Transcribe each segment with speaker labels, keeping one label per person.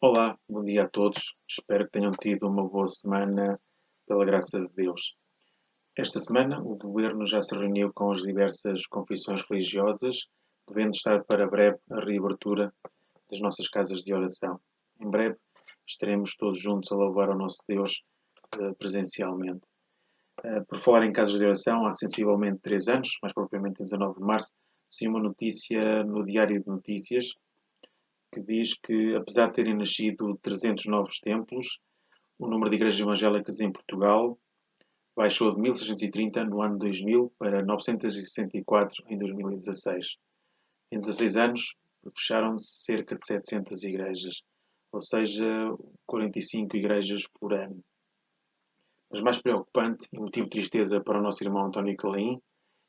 Speaker 1: Olá, bom dia a todos. Espero que tenham tido uma boa semana, pela graça de Deus. Esta semana, o Governo já se reuniu com as diversas confissões religiosas, devendo estar para breve a reabertura das nossas casas de oração. Em breve, estaremos todos juntos a louvar ao nosso Deus presencialmente. Por falar em casas de oração, há sensivelmente 3 anos, mais propriamente em 19 de março, saiu uma notícia no Diário de Notícias que diz que, apesar de terem nascido 300 novos templos, o número de igrejas evangélicas em Portugal baixou de 1630 no ano 2000 para 964 em 2016. Em 16 anos, fecharam-se cerca de 700 igrejas, ou seja, 45 igrejas por ano. Mas mais preocupante e motivo de tristeza para o nosso irmão António Calaim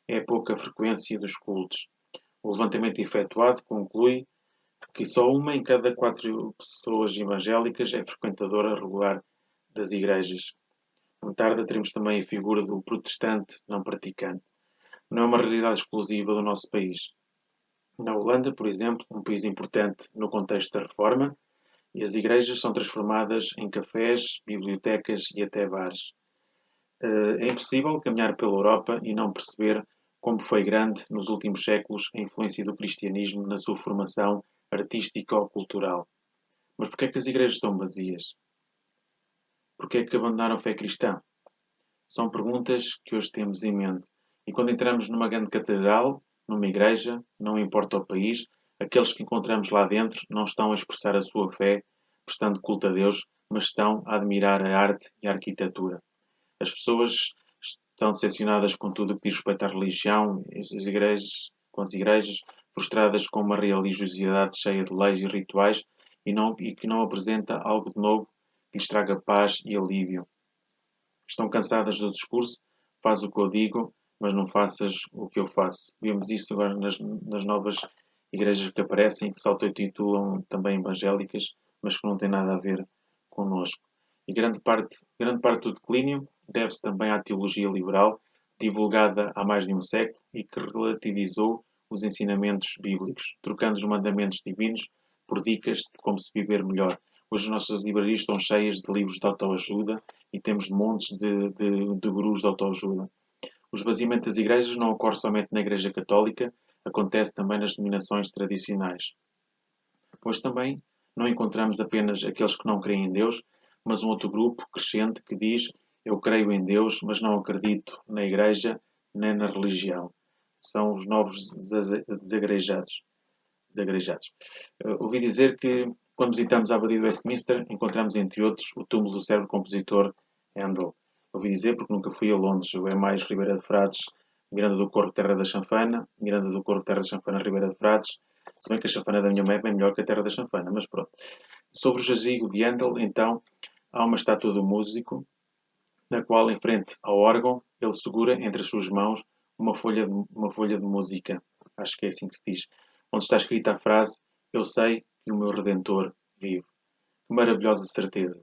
Speaker 1: é a pouca frequência dos cultos. O levantamento efetuado conclui que só uma em cada 4 pessoas evangélicas é frequentadora regular das igrejas. Não tarda, teremos também a figura do protestante não praticante. Não é uma realidade exclusiva do nosso país. Na Holanda, por exemplo, um país importante no contexto da reforma, e as igrejas são transformadas em cafés, bibliotecas e até bares. É impossível caminhar pela Europa e não perceber como foi grande nos últimos séculos a influência do cristianismo na sua formação artística ou cultural. Mas porquê é que as igrejas estão vazias? Porquê é que abandonaram a fé cristã? São perguntas que hoje temos em mente. E quando entramos numa grande catedral, numa igreja, não importa o país, aqueles que encontramos lá dentro não estão a expressar a sua fé, prestando culto a Deus, mas estão a admirar a arte e a arquitetura. As pessoas estão decepcionadas com tudo o que diz respeito à religião, com as igrejas, frustradas com uma religiosidade cheia de leis e rituais e que não apresenta algo de novo que lhes traga paz e alívio. Estão cansadas do discurso, faz o que eu digo, mas não faças o que eu faço. Vemos isso agora nas novas igrejas que aparecem, que se autotitulam também evangélicas, mas que não têm nada a ver connosco. E grande parte do declínio deve-se também à teologia liberal, divulgada há mais de um século e que relativizou os ensinamentos bíblicos, trocando os mandamentos divinos por dicas de como se viver melhor. Hoje as nossas livrarias estão cheias de livros de autoajuda e temos montes de gurus de autoajuda. O esvaziamento das igrejas não ocorre somente na Igreja Católica, acontece também nas denominações tradicionais. Hoje também não encontramos apenas aqueles que não creem em Deus, mas um outro grupo crescente que diz: eu creio em Deus, mas não acredito na Igreja nem na religião. São os novos desagrejados. Ouvi dizer que, quando visitamos a Abadia de Westminster, encontramos, entre outros, o túmulo do célebre compositor Handel. Ouvi dizer porque nunca fui a Londres. Eu é mais Ribeira de Frades, Miranda do Corvo, Terra da Chanfana, Miranda do Corvo, Terra da Chanfana, Ribeira de Frades. Se bem que a chanfana da minha mãe é bem melhor que a Terra da Chanfana, mas pronto. Sobre o jazigo de Handel, então, há uma estátua do músico, na qual, em frente ao órgão, ele segura entre as suas mãos uma folha de música. Acho que é assim que se diz. Onde está escrita a frase: eu sei que o meu Redentor vive. Que maravilhosa certeza!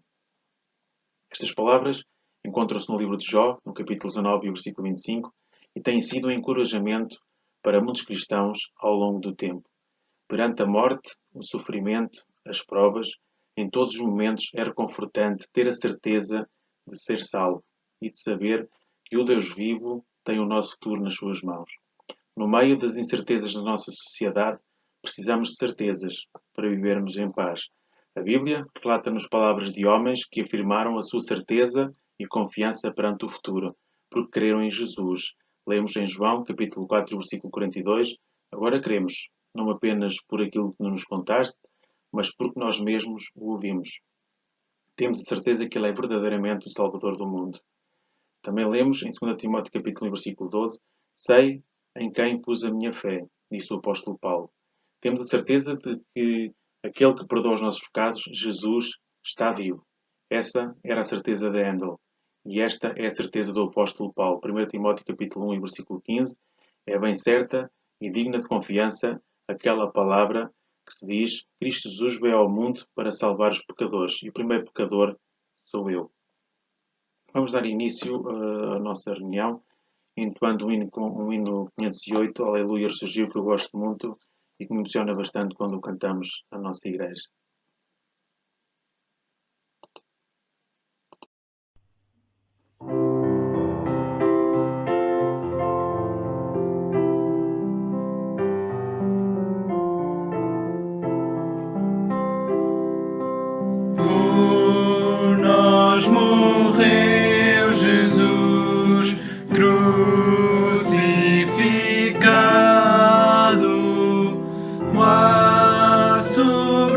Speaker 1: Estas palavras encontram-se no livro de Jó, no capítulo 19 e versículo 25, e têm sido um encorajamento para muitos cristãos ao longo do tempo. Perante a morte, o sofrimento, as provas, em todos os momentos é reconfortante ter a certeza de ser salvo e de saber que o Deus vivo tem o nosso futuro nas suas mãos. No meio das incertezas da nossa sociedade, precisamos de certezas para vivermos em paz. A Bíblia relata-nos palavras de homens que afirmaram a sua certeza e confiança perante o futuro, porque creram em Jesus. Lemos em João, capítulo 4, versículo 42, agora cremos, não apenas por aquilo que nos contaste, mas porque nós mesmos o ouvimos. Temos a certeza que Ele é verdadeiramente o Salvador do mundo. Também lemos em 2 Timóteo capítulo 1, versículo 12, sei em quem pus a minha fé, disse o apóstolo Paulo. Temos a certeza de que aquele que perdoa os nossos pecados, Jesus, está vivo. Essa era a certeza de Handel. E esta é a certeza do apóstolo Paulo. 1 Timóteo capítulo 1 e versículo 15 é bem certa e digna de confiança aquela palavra que se diz: Cristo Jesus veio ao mundo para salvar os pecadores. E o primeiro pecador sou eu. Vamos dar início à nossa reunião, entoando um hino 508, Aleluia ressurgiu, que eu gosto muito e que me emociona bastante quando o cantamos na nossa igreja.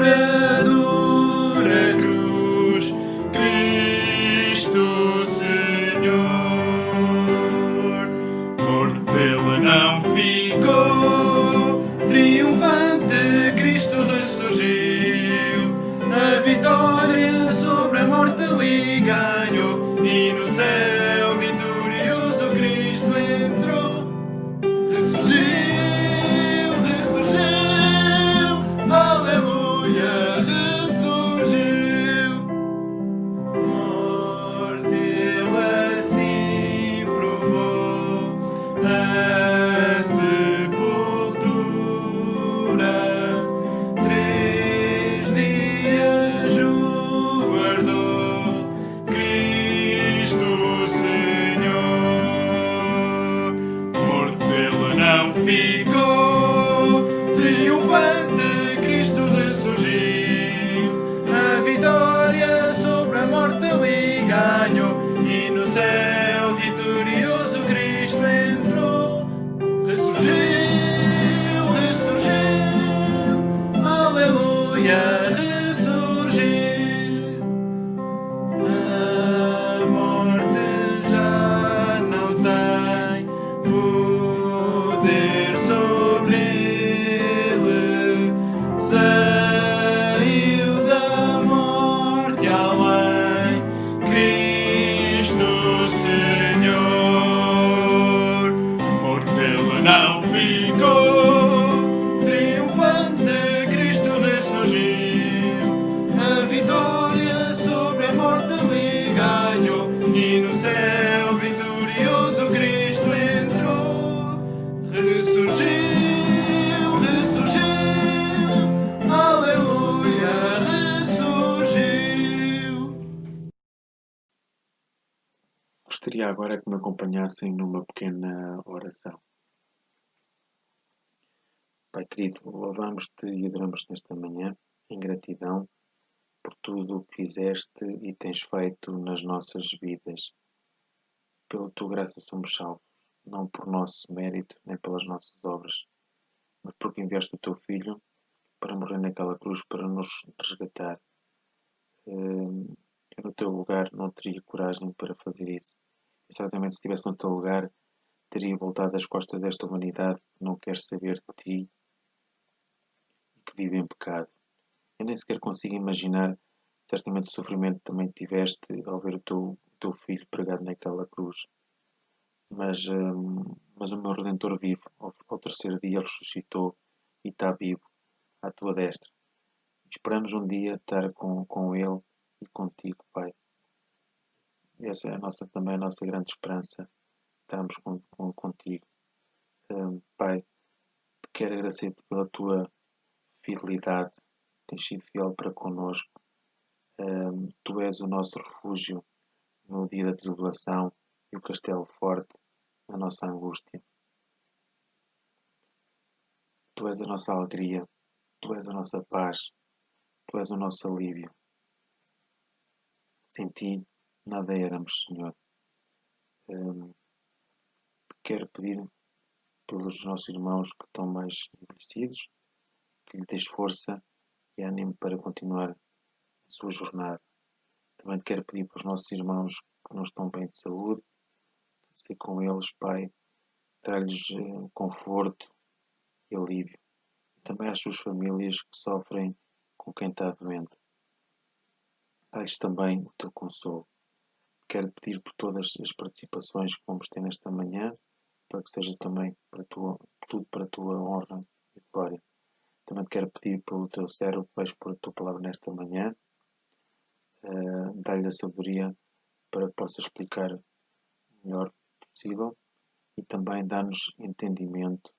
Speaker 2: a dura cruz, Cristo Senhor. Morto Ele não ficou, triunfante Cristo ressurgiu. A vitória sobre a morte lhe ganhou, e no céu vitorioso Cristo entrou. Ressurgiu, ressurgiu, aleluia, ressurgiu. Morte Ele assim provou a sepultura. 3 dias o guardou, Cristo Senhor. Morto Ele não ficou, triunfante Cristo ressurgiu. A vitória sobre a morte lhe ganhou, e no céu vitorioso Cristo entrou. Ressurgiu, ressurgiu, aleluia, ressurgiu. A morte já não tem poder sobre ele. Saiu da morte além, Cristo Senhor. Morto Ele não ficou, triunfante Cristo ressurgiu. A vitória sobre a morte lhe ganhou, e no céu vitorioso Cristo entrou. Ressurgiu, ressurgiu, aleluia, ressurgiu.
Speaker 1: Gostaria agora que me acompanhassem numa pequena oração. Pai querido, louvamos-te e adoramos-te nesta manhã, em gratidão por tudo o que fizeste e tens feito nas nossas vidas. Pela tua graça somos salvos, não por nosso mérito nem pelas nossas obras, mas porque enviaste o teu Filho para morrer naquela cruz para nos resgatar. Eu no teu lugar não teria coragem para fazer isso. E certamente se estivesse no teu lugar teria voltado as costas a esta humanidade que não quer saber de ti e que vive em pecado. Eu nem sequer consigo imaginar certamente o sofrimento que também tiveste ao ver o teu filho pregado naquela cruz. Mas o meu Redentor vive. Ao terceiro dia ele ressuscitou e está vivo à tua destra. Esperamos um dia estar com ele e contigo, Pai. Essa é também a nossa grande esperança, estarmos contigo. Pai, te quero agradecer-te pela tua fidelidade. Tens sido fiel para connosco. Tu és o nosso refúgio no dia da tribulação e o castelo forte na nossa angústia. Tu és a nossa alegria, tu és a nossa paz, tu és o nosso alívio. Sem ti nada éramos, Senhor. Quero pedir pelos nossos irmãos que estão mais envelhecidos, que lhe deis força e ânimo para continuar a sua jornada. Também te quero pedir para os nossos irmãos que não estão bem de saúde, ser com eles, Pai, dar-lhes conforto e alívio. E também às suas famílias que sofrem com quem está doente. Dá-lhes também o teu consolo. Quero pedir por todas as participações que vamos ter nesta manhã, para que seja também tudo para a tua honra e glória. Também te quero pedir pelo teu servo que vais pôr a tua palavra nesta manhã, dá-lhe a sabedoria para que possa explicar o melhor possível e também dá-nos entendimento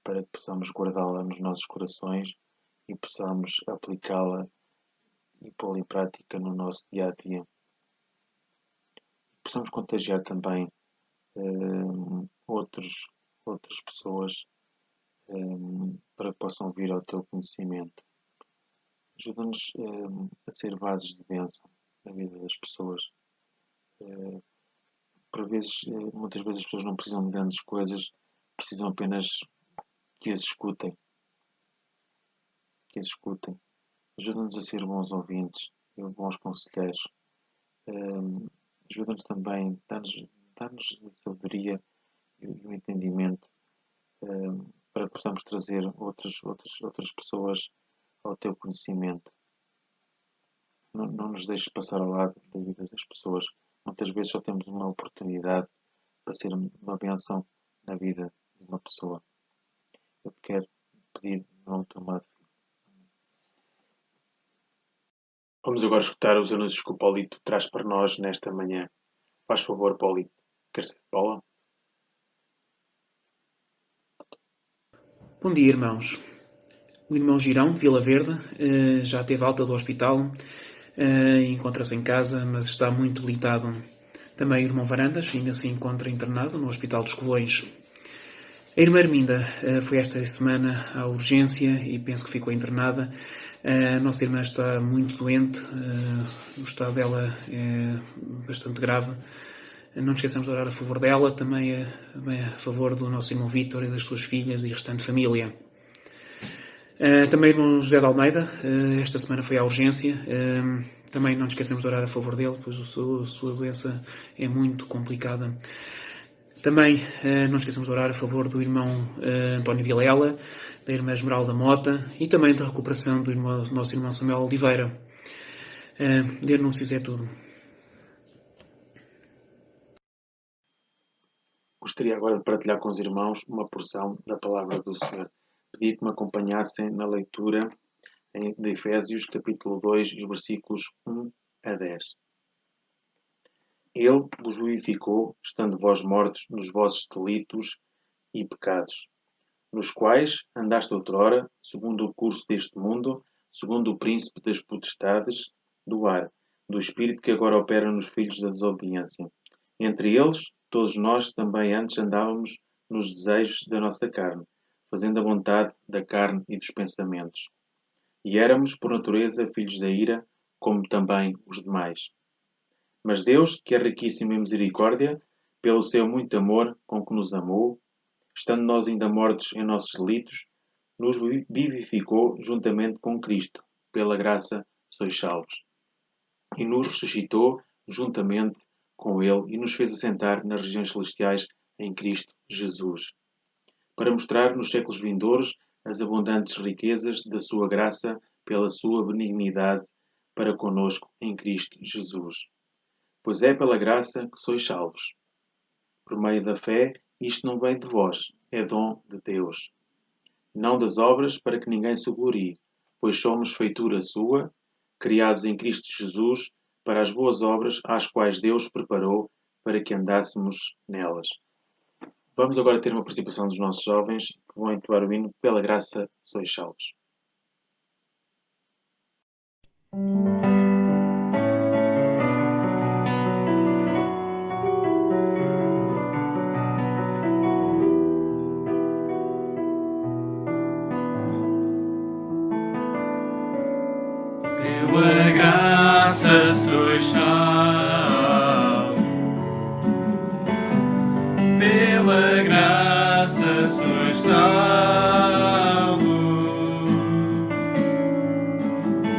Speaker 1: para que possamos guardá-la nos nossos corações e possamos aplicá-la e pô-la em prática no nosso dia a dia. Possamos contagiar também outras pessoas para que possam vir ao teu conhecimento. Ajuda-nos a ser vasos de bênção na vida das pessoas. Muitas vezes as pessoas não precisam de grandes coisas, precisam apenas que as escutem. Ajuda-nos a ser bons ouvintes e bons conselheiros. Ajuda-nos também, dá-nos a sabedoria e o entendimento para que possamos trazer outras pessoas ao teu conhecimento. Não nos deixes passar ao lado da vida das pessoas. Muitas vezes só temos uma oportunidade para ser uma bênção na vida de uma pessoa. Eu te quero pedir no nome do teu amado Filho. Vamos agora escutar os anúncios que o Paulito traz para nós nesta manhã. Faz favor, Paulito. Queres ser de bola?
Speaker 3: Bom dia, irmãos. O irmão Girão, de Vila Verde, já teve alta do hospital, encontra-se em casa, mas está muito debilitado. Também o irmão Varandas ainda se encontra internado no Hospital dos Covões. A irmã Arminda foi esta semana à urgência e penso que ficou internada. A nossa irmã está muito doente, o estado dela é bastante grave. Não nos esqueçamos de orar a favor dela, também a favor do nosso irmão Vítor e das suas filhas e restante família. Também o irmão José de Almeida, esta semana foi à urgência. Também não nos esquecemos de orar a favor dele, pois a sua doença é muito complicada. Também não nos esquecemos de orar a favor do irmão António Vilela, da irmã Esmeralda Mota e também da recuperação do nosso irmão Samuel Oliveira. De anúncios é tudo.
Speaker 1: Gostaria agora de partilhar com os irmãos uma porção da palavra do Senhor. Pedi que me acompanhassem na leitura de Efésios, capítulo 2, os versículos 1 a 10. Ele vos vivificou, estando vós mortos nos vossos delitos e pecados, nos quais andaste outrora, segundo o curso deste mundo, segundo o príncipe das potestades do ar, do espírito que agora opera nos filhos da desobediência. Entre eles, todos nós também antes andávamos nos desejos da nossa carne, fazendo a vontade da carne e dos pensamentos. E éramos, por natureza, filhos da ira, como também os demais. Mas Deus, que é riquíssimo em misericórdia, pelo seu muito amor com que nos amou, estando nós ainda mortos em nossos delitos, nos vivificou juntamente com Cristo. Pela graça sois salvos. E nos ressuscitou juntamente com Ele e nos fez assentar nas regiões celestiais em Cristo Jesus, para mostrar nos séculos vindouros as abundantes riquezas da sua graça pela sua benignidade para conosco em Cristo Jesus. Pois é pela graça que sois salvos. Por meio da fé, isto não vem de vós, é dom de Deus. Não das obras, para que ninguém se glorie, pois somos feitura sua, criados em Cristo Jesus, para as boas obras às quais Deus preparou para que andássemos nelas. Vamos agora ter uma participação dos nossos jovens que vão entoar o hino Pela Graça Sois Salvos.
Speaker 2: Pela graça sois salvos, pela graça sois salvos,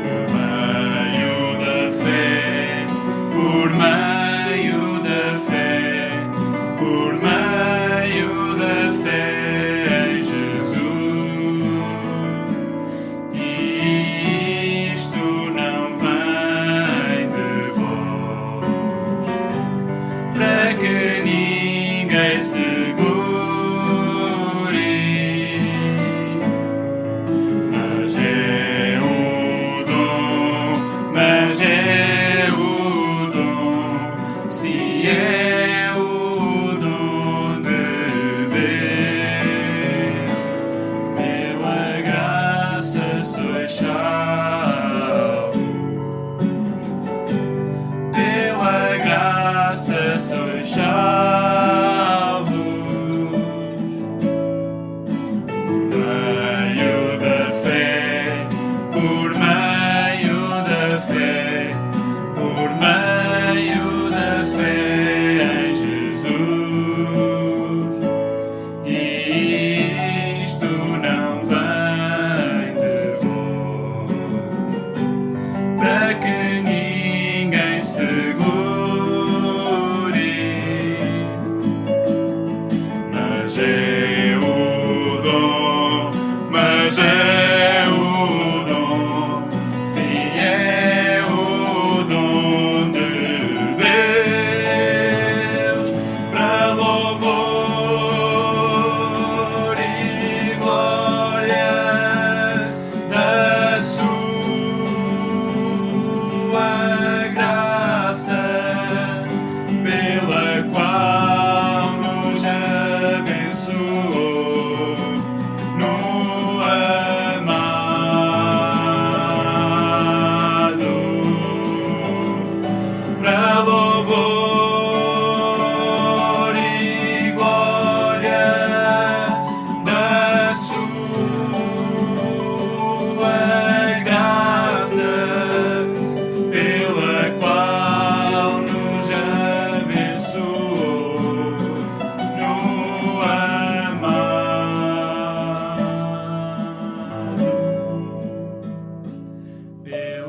Speaker 2: por meio da fé, por meio da fé, por meio da fé em Jesus. Isto não vem de vós,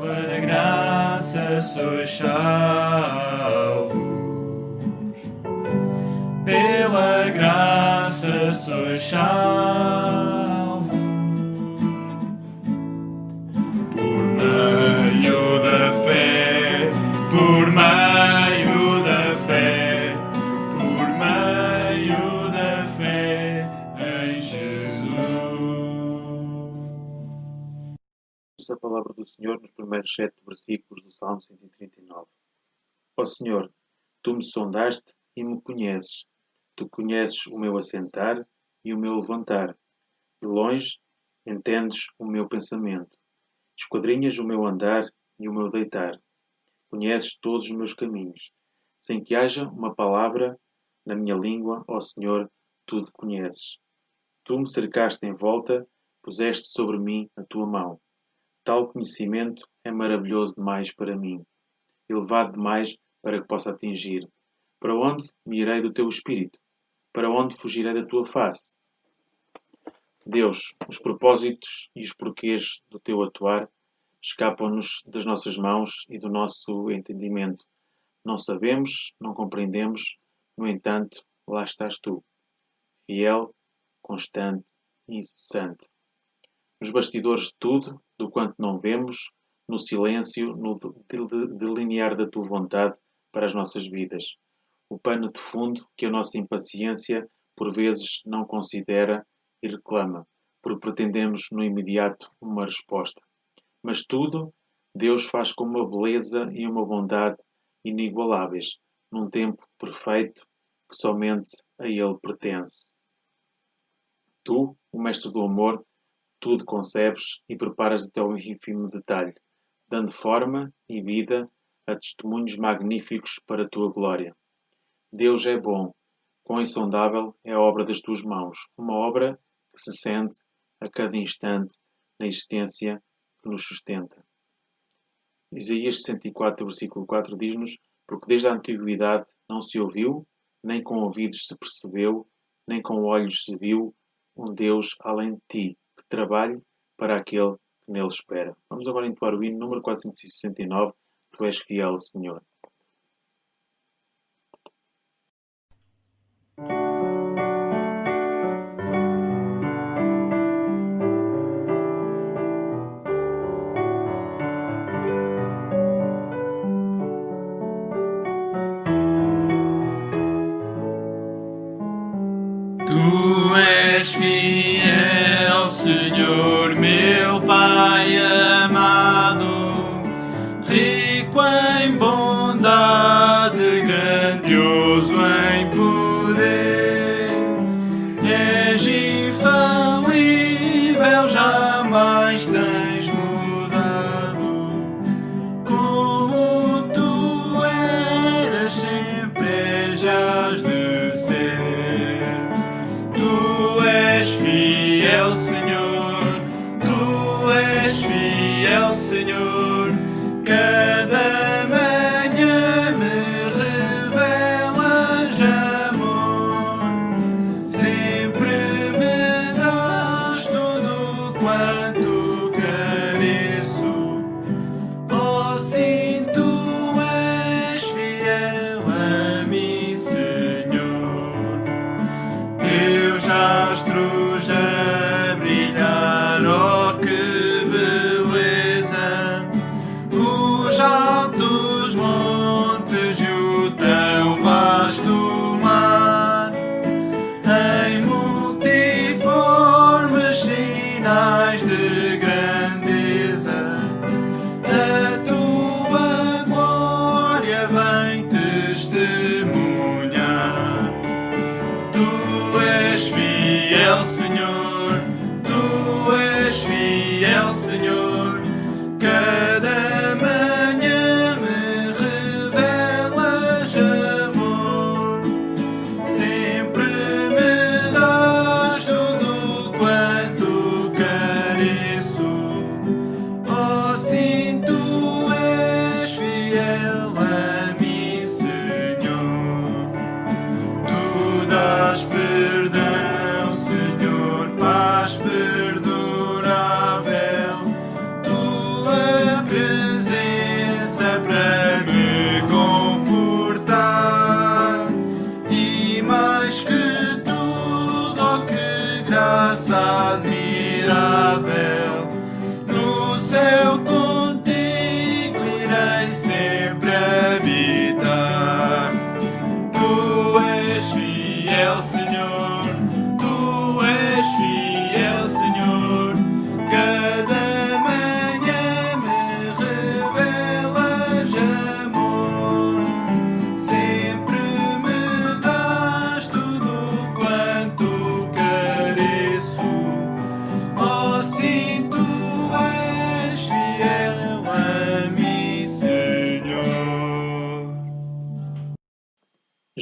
Speaker 2: Pela graça sois salvos. Pela graça sois salvos. Por meio da fé, por meio da fé, por meio da fé em Jesus.
Speaker 1: A palavra do Senhor nos primeiros 7 versículos do Salmo 139. Ó Senhor, tu me sondaste e me conheces. Tu conheces o meu assentar e o meu levantar. De longe entendes o meu pensamento. Esquadrinhas o meu andar e o meu deitar. Conheces todos os meus caminhos. Sem que haja uma palavra na minha língua, ó Senhor, tudo conheces. Tu me cercaste em volta, puseste sobre mim a tua mão. Tal conhecimento é maravilhoso demais para mim, elevado demais para que possa atingir. Para onde me irei do teu espírito? Para onde fugirei da tua face? Deus, os propósitos e os porquês do teu atuar escapam-nos das nossas mãos e do nosso entendimento. Não sabemos, não compreendemos, no entanto, lá estás tu, fiel, constante e incessante. Nos bastidores de tudo, do quanto não vemos, no silêncio, no delinear da tua vontade para as nossas vidas. O pano de fundo que a nossa impaciência, por vezes, não considera e reclama, porque pretendemos no imediato uma resposta. Mas tudo, Deus faz com uma beleza e uma bondade inigualáveis, num tempo perfeito que somente a Ele pertence. Tu, o Mestre do Amor, tudo concebes e preparas até ao ínfimo detalhe, dando forma e vida a testemunhos magníficos para a tua glória. Deus é bom, quão insondável é a obra das tuas mãos, uma obra que se sente a cada instante na existência que nos sustenta. Isaías 64, versículo 4 diz-nos: porque desde a antiguidade não se ouviu, nem com ouvidos se percebeu, nem com olhos se viu um Deus além de ti, que trabalhe para aquele que nele espera. Vamos agora entoar o hino número 469, Tu és fiel, Senhor.
Speaker 2: Tu és fiel, Senhor, meu Pai amado, rico em bondade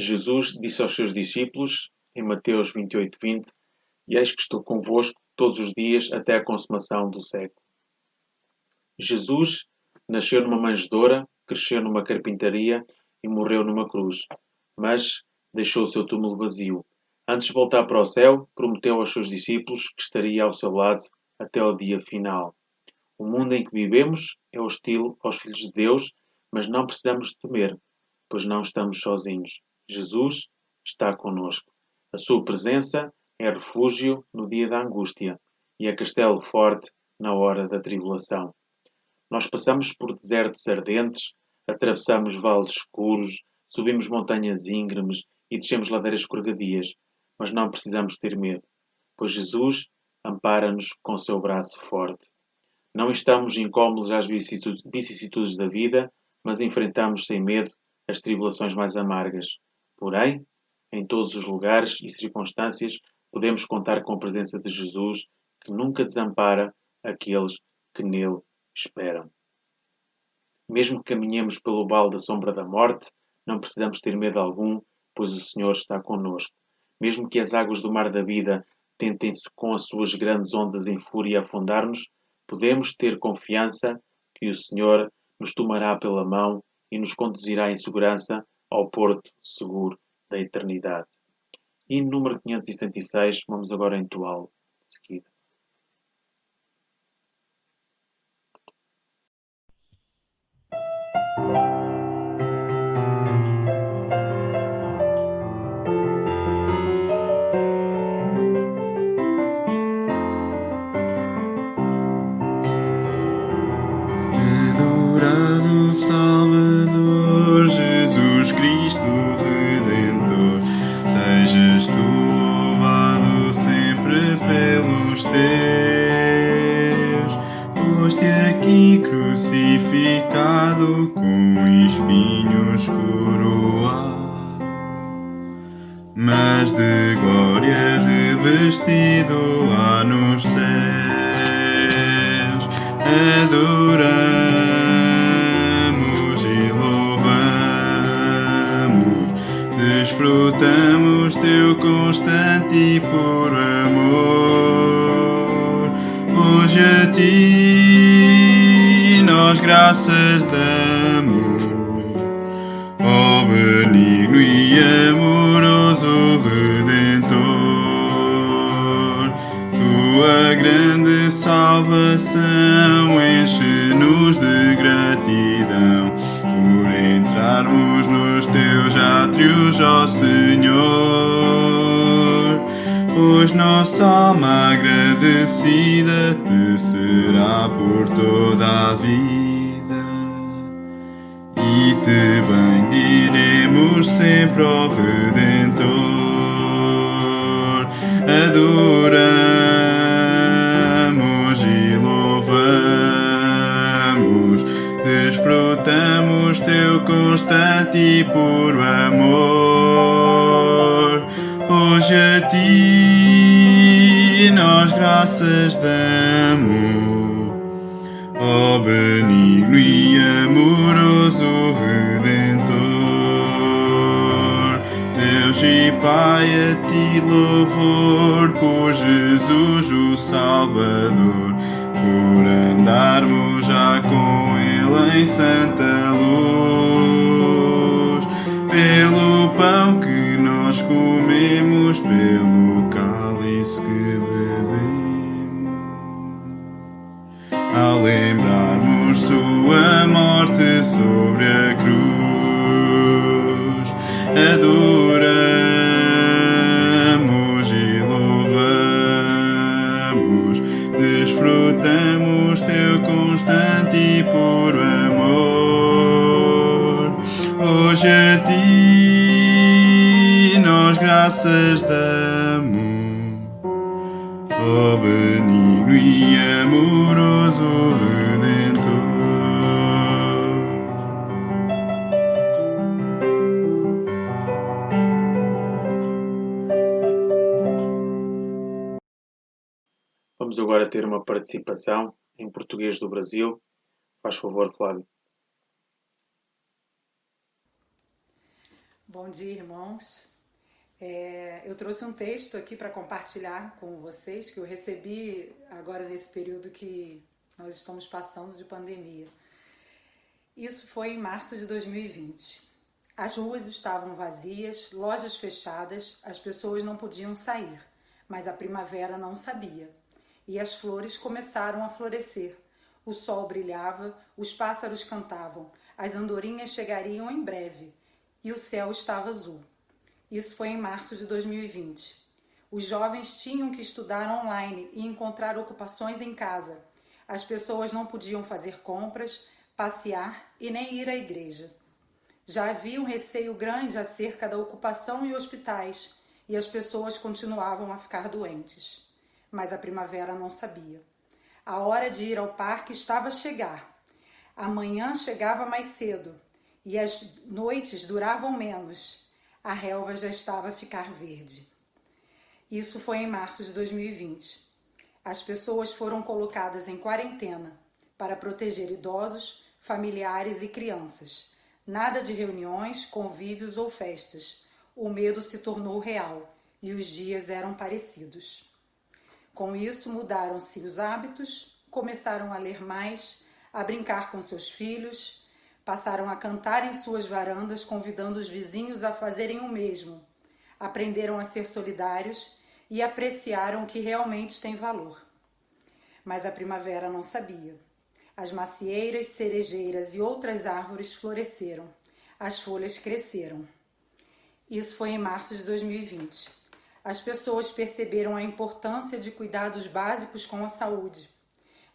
Speaker 1: Jesus disse aos seus discípulos, em Mateus 28:20, e eis que estou convosco todos os dias até a consumação do século. Jesus nasceu numa manjedoura, cresceu numa carpintaria e morreu numa cruz, mas deixou o seu túmulo vazio. Antes de voltar para o céu, prometeu aos seus discípulos que estaria ao seu lado até ao dia final. O mundo em que vivemos é hostil aos filhos de Deus, mas não precisamos temer, pois não estamos sozinhos. Jesus está conosco. A sua presença é refúgio no dia da angústia e é castelo forte na hora da tribulação. Nós passamos por desertos ardentes, atravessamos vales escuros, subimos montanhas íngremes e descemos ladeiras escorregadias, mas não precisamos ter medo, pois Jesus ampara-nos com seu braço forte. Não estamos incómodos às vicissitudes da vida, mas enfrentamos sem medo as tribulações mais amargas. Porém, em todos os lugares e circunstâncias, podemos contar com a presença de Jesus, que nunca desampara aqueles que nele esperam. Mesmo que caminhemos pelo vale da sombra da morte, não precisamos ter medo algum, pois o Senhor está conosco. Mesmo que as águas do mar da vida tentem com as suas grandes ondas em fúria afundar-nos, podemos ter confiança que o Senhor nos tomará pela mão e nos conduzirá em segurança ao porto seguro da eternidade. Hino número 576, vamos agora entoá-lo de seguida.
Speaker 2: Adorado Salvador, Jesus Cristo Redentor, sejas tu louvado sempre pelos teus. Foste aqui crucificado com espinhos coroado, mas de glória revestido lá nos céus. Adoramos e louvamos, desfrutamos teu constante e puro amor. Hoje a ti nós graças damos, ó benigno e amoroso Redentor. Tua grande salvação enche-nos de gratidão por entrarmos nos teus átrios, ó Senhor. Pois nossa alma agradecida te será por toda a vida, e te bendiremos sempre, ó Redentor. Adoramos e louvamos, desfrutamos teu constante e puro amor. Hoje a ti nós graças damos, ó benigno e amoroso Redentor. Deus e Pai, a ti louvor por Jesus o Salvador, por andarmos já com Ele em santa luz, pelo pão que nós comemos, pelo cálice que bebemos, ao lembrarmos sua morte sobre a cruz. Adoramos e louvamos, desfrutamos teu constante e puro amor. Hoje a ti nós graças damos, ó benigno e amoroso Redentor.
Speaker 1: Vamos agora ter uma participação em português do Brasil. Faz favor, Flávio.
Speaker 4: Bom dia, irmãos. Eu trouxe um texto aqui para compartilhar com vocês que eu recebi agora nesse período que nós estamos passando de pandemia. Isso foi em março de 2020. As ruas estavam vazias, lojas fechadas, as pessoas não podiam sair, mas a primavera não sabia. E as flores começaram a florescer. O sol brilhava, os pássaros cantavam, as andorinhas chegariam em breve e o céu estava azul. Isso foi em março de 2020. Os jovens tinham que estudar online e encontrar ocupações em casa. As pessoas não podiam fazer compras, passear e nem ir à igreja. Já havia um receio grande acerca da ocupação em hospitais e as pessoas continuavam a ficar doentes. Mas a primavera não sabia. A hora de ir ao parque estava a chegar. A manhã chegava mais cedo e as noites duravam menos. A relva já estava a ficar verde. Isso foi em março de 2020. As pessoas foram colocadas em quarentena para proteger idosos, familiares e crianças. Nada de reuniões, convívios ou festas. O medo se tornou real e os dias eram parecidos. Com isso, mudaram-se os hábitos, começaram a ler mais, a brincar com seus filhos, passaram a cantar em suas varandas, convidando os vizinhos a fazerem o mesmo. Aprenderam a ser solidários e apreciaram o que realmente tem valor. Mas a primavera não sabia. As macieiras, cerejeiras e outras árvores floresceram. As folhas cresceram. Isso foi em março de 2020. As pessoas perceberam a importância de cuidados básicos com a saúde,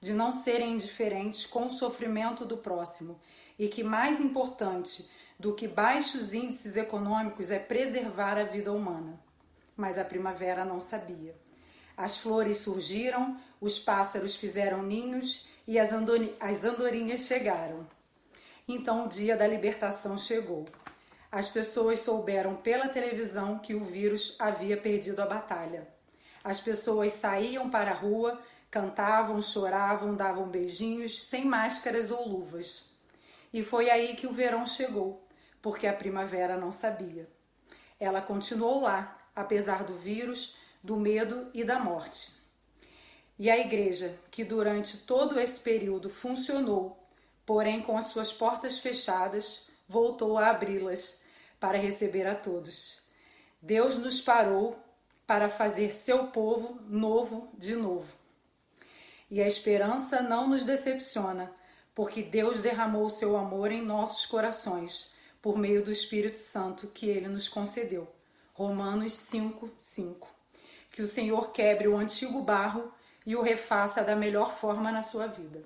Speaker 4: de não serem indiferentes com o sofrimento do próximo e que mais importante do que baixos índices econômicos é preservar a vida humana. Mas a primavera não sabia. As flores surgiram, os pássaros fizeram ninhos e as andorinhas chegaram. Então o dia da libertação chegou. As pessoas souberam pela televisão que o vírus havia perdido a batalha. As pessoas saíam para a rua, cantavam, choravam, davam beijinhos, sem máscaras ou luvas. E foi aí que o verão chegou, porque a primavera não sabia. Ela continuou lá, apesar do vírus, do medo e da morte. E a igreja, que durante todo esse período funcionou, porém com as suas portas fechadas, voltou a abri-las para receber a todos. Deus nos parou para fazer seu povo novo de novo. E a esperança não nos decepciona, porque Deus derramou o seu amor em nossos corações, por meio do Espírito Santo que Ele nos concedeu. Romanos 5:5. Que o Senhor quebre o antigo barro e o refaça da melhor forma na sua vida.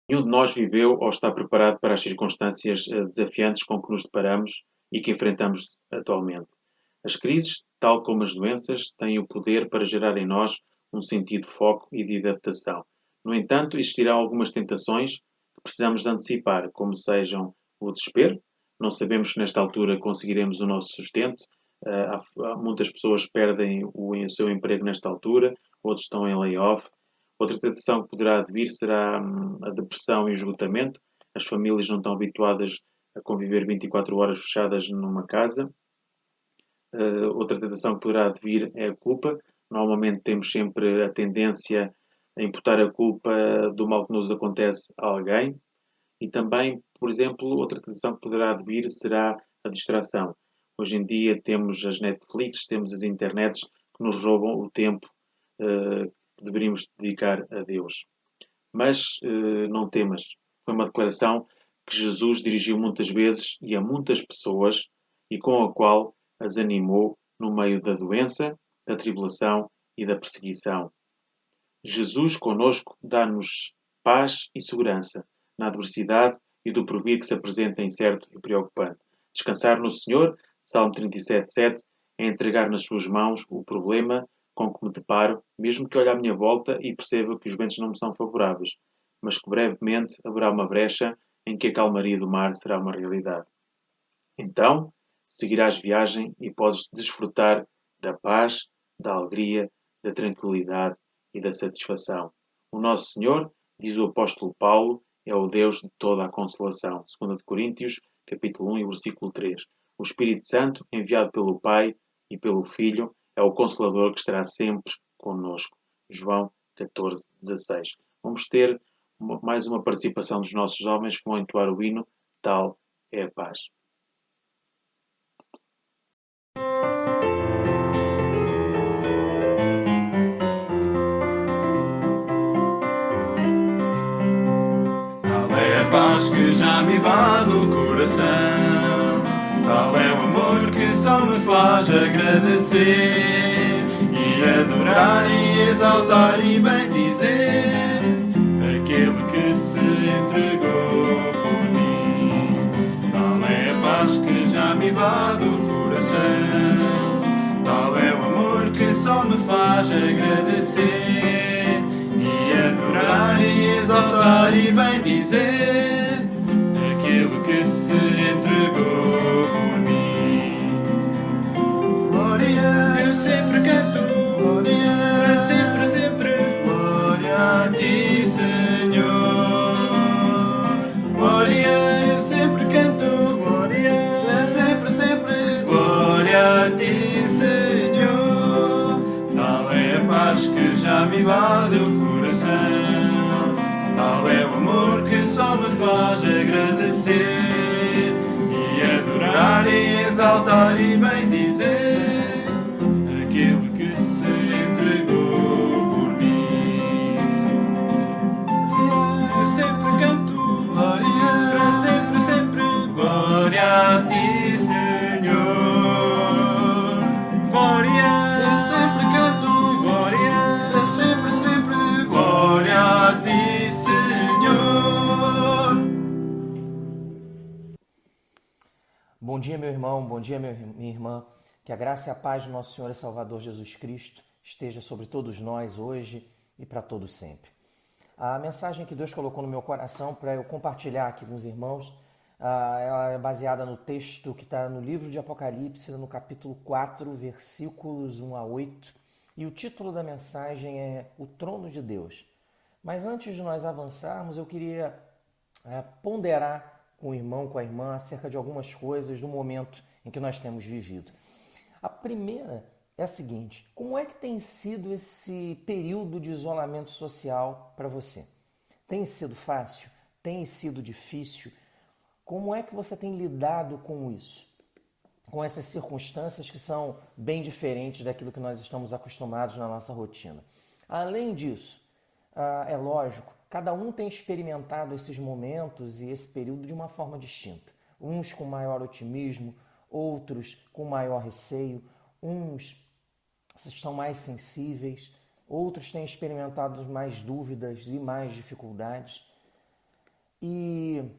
Speaker 1: Nenhum de nós viveu ou está preparado para as circunstâncias desafiantes com que nos deparamos e que enfrentamos atualmente. As crises, tal como as doenças, têm o poder para gerar em nós um sentido de foco e de adaptação. No entanto, existirão algumas tentações que precisamos de antecipar, como sejam o desespero. Não sabemos se nesta altura conseguiremos o nosso sustento. Muitas pessoas perdem o seu emprego nesta altura, outros estão em layoff. Outra tentação que poderá advir será a depressão e o esgotamento. As famílias não estão habituadas a conviver 24 horas fechadas numa casa. Outra tentação que poderá advir é a culpa. Normalmente temos sempre a tendência a imputar a culpa do mal que nos acontece a alguém. E também, por exemplo, outra tentação que poderá advir será a distração. Hoje em dia temos as Netflix, temos as internets que nos roubam o tempo que deveríamos dedicar a Deus. Mas não temas. Foi uma declaração que Jesus dirigiu muitas vezes e a muitas pessoas e com a qual as animou no meio da doença, da tribulação e da perseguição. Jesus conosco dá-nos paz e segurança na adversidade e do porvir que se apresenta incerto e preocupante. Descansar no Senhor, Salmo 37:7, é entregar nas suas mãos o problema com que me deparo, mesmo que olhe à minha volta e perceba que os ventos não me são favoráveis, mas que brevemente haverá uma brecha em que a calmaria do mar será uma realidade. Então, seguirás viagem e podes desfrutar da paz, da alegria, da tranquilidade e da satisfação. O nosso Senhor, diz o apóstolo Paulo, é o Deus de toda a consolação. 2 Coríntios, capítulo 1 e versículo 3. O Espírito Santo, enviado pelo Pai e pelo Filho, é o Consolador que estará sempre connosco. João 14:16. Vamos ter mais uma participação dos nossos jovens que vão entoar o hino Tal é a Paz.
Speaker 2: Paz que já me invade o coração, tal é o amor que só me faz agradecer e adorar e exaltar e bem dizer aquele que se entregou por mim. Tal é a paz que já me invade o coração, tal é o amor que só me faz agradecer e adorar e exaltar e bem dizer aquele que se entregou por mim. Glória, eu sempre canto. Glória, sempre, sempre. Glória a ti, Senhor. Glória, eu sempre canto. Glória, sempre, sempre. Glória a ti, Senhor. Tal é a paz que já me invade o coração. Tal é o amor que só me faz agradecer e adorar e exaltar e bem dizer aquele que se entregou por mim. Eu sempre canto, glória, sempre, sempre, glória a ti, Senhor. Glória, eu sempre canto, glória, eu sempre, sempre, glória a ti.
Speaker 5: Bom dia, meu irmão, bom dia, minha irmã. Que a graça e a paz do nosso Senhor e Salvador Jesus Cristo esteja sobre todos nós hoje e para todos sempre. A mensagem que Deus colocou no meu coração para eu compartilhar aqui com os irmãos, ela é baseada no texto que está no livro de Apocalipse, no capítulo 4, versículos 1 a 8. E o título da mensagem é O Trono de Deus. Mas antes de nós avançarmos, eu queria ponderar com o irmão, com a irmã, acerca de algumas coisas do momento em que nós temos vivido. A primeira é a seguinte: como é que tem sido esse período de isolamento social para você? Tem sido fácil? Tem sido difícil? Como é que você tem lidado com isso? Com essas circunstâncias que são bem diferentes daquilo que nós estamos acostumados na nossa rotina. Além disso, é lógico, cada um tem experimentado esses momentos e esse período de uma forma distinta. Uns com maior otimismo, outros com maior receio, uns estão mais sensíveis, outros têm experimentado mais dúvidas e mais dificuldades. E,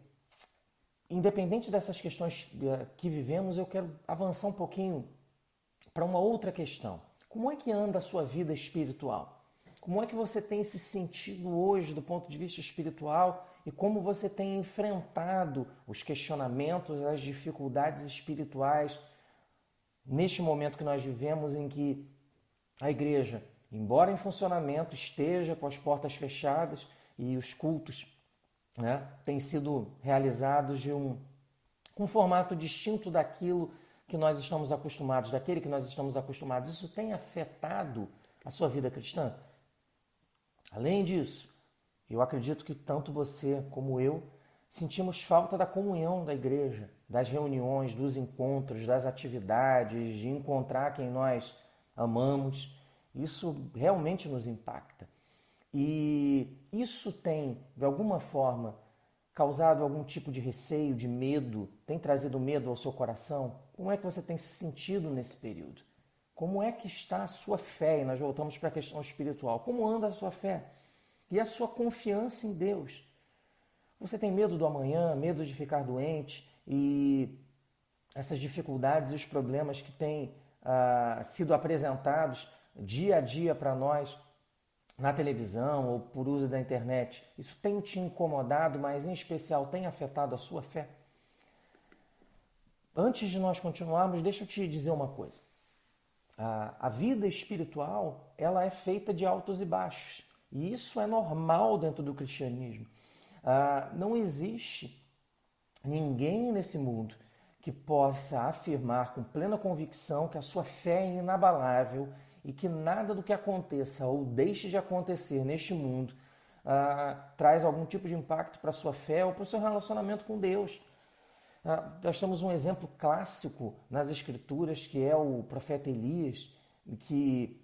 Speaker 5: independente dessas questões que vivemos, eu quero avançar um pouquinho para uma outra questão. Como é que anda a sua vida espiritual? Como é que você tem se sentido hoje do ponto de vista espiritual e como você tem enfrentado os questionamentos, as dificuldades espirituais neste momento que nós vivemos, em que a igreja, embora em funcionamento, esteja com as portas fechadas e os cultos têm sido realizados com um formato distinto daquilo que nós estamos acostumados, daquele que nós estamos acostumados. Isso tem afetado a sua vida cristã? Além disso, eu acredito que tanto você como eu sentimos falta da comunhão da igreja, das reuniões, dos encontros, das atividades, de encontrar quem nós amamos. Isso realmente nos impacta. E isso tem, de alguma forma, causado algum tipo de receio, de medo, tem trazido medo ao seu coração? Como é que você tem se sentido nesse período? Como é que está a sua fé? E nós voltamos para a questão espiritual. Como anda a sua fé? E a sua confiança em Deus? Você tem medo do amanhã, medo de ficar doente e essas dificuldades e os problemas que têm sido apresentados dia a dia para nós na televisão ou por uso da internet, isso tem te incomodado, mas em especial tem afetado a sua fé? Antes de nós continuarmos, deixa eu te dizer uma coisa. A vida espiritual, ela é feita de altos e baixos. E isso é normal dentro do cristianismo. Não existe ninguém nesse mundo que possa afirmar com plena convicção que a sua fé é inabalável e que nada do que aconteça ou deixe de acontecer neste mundo traz algum tipo de impacto para a sua fé ou para o seu relacionamento com Deus. Nós temos um exemplo clássico nas Escrituras, que é o profeta Elias, que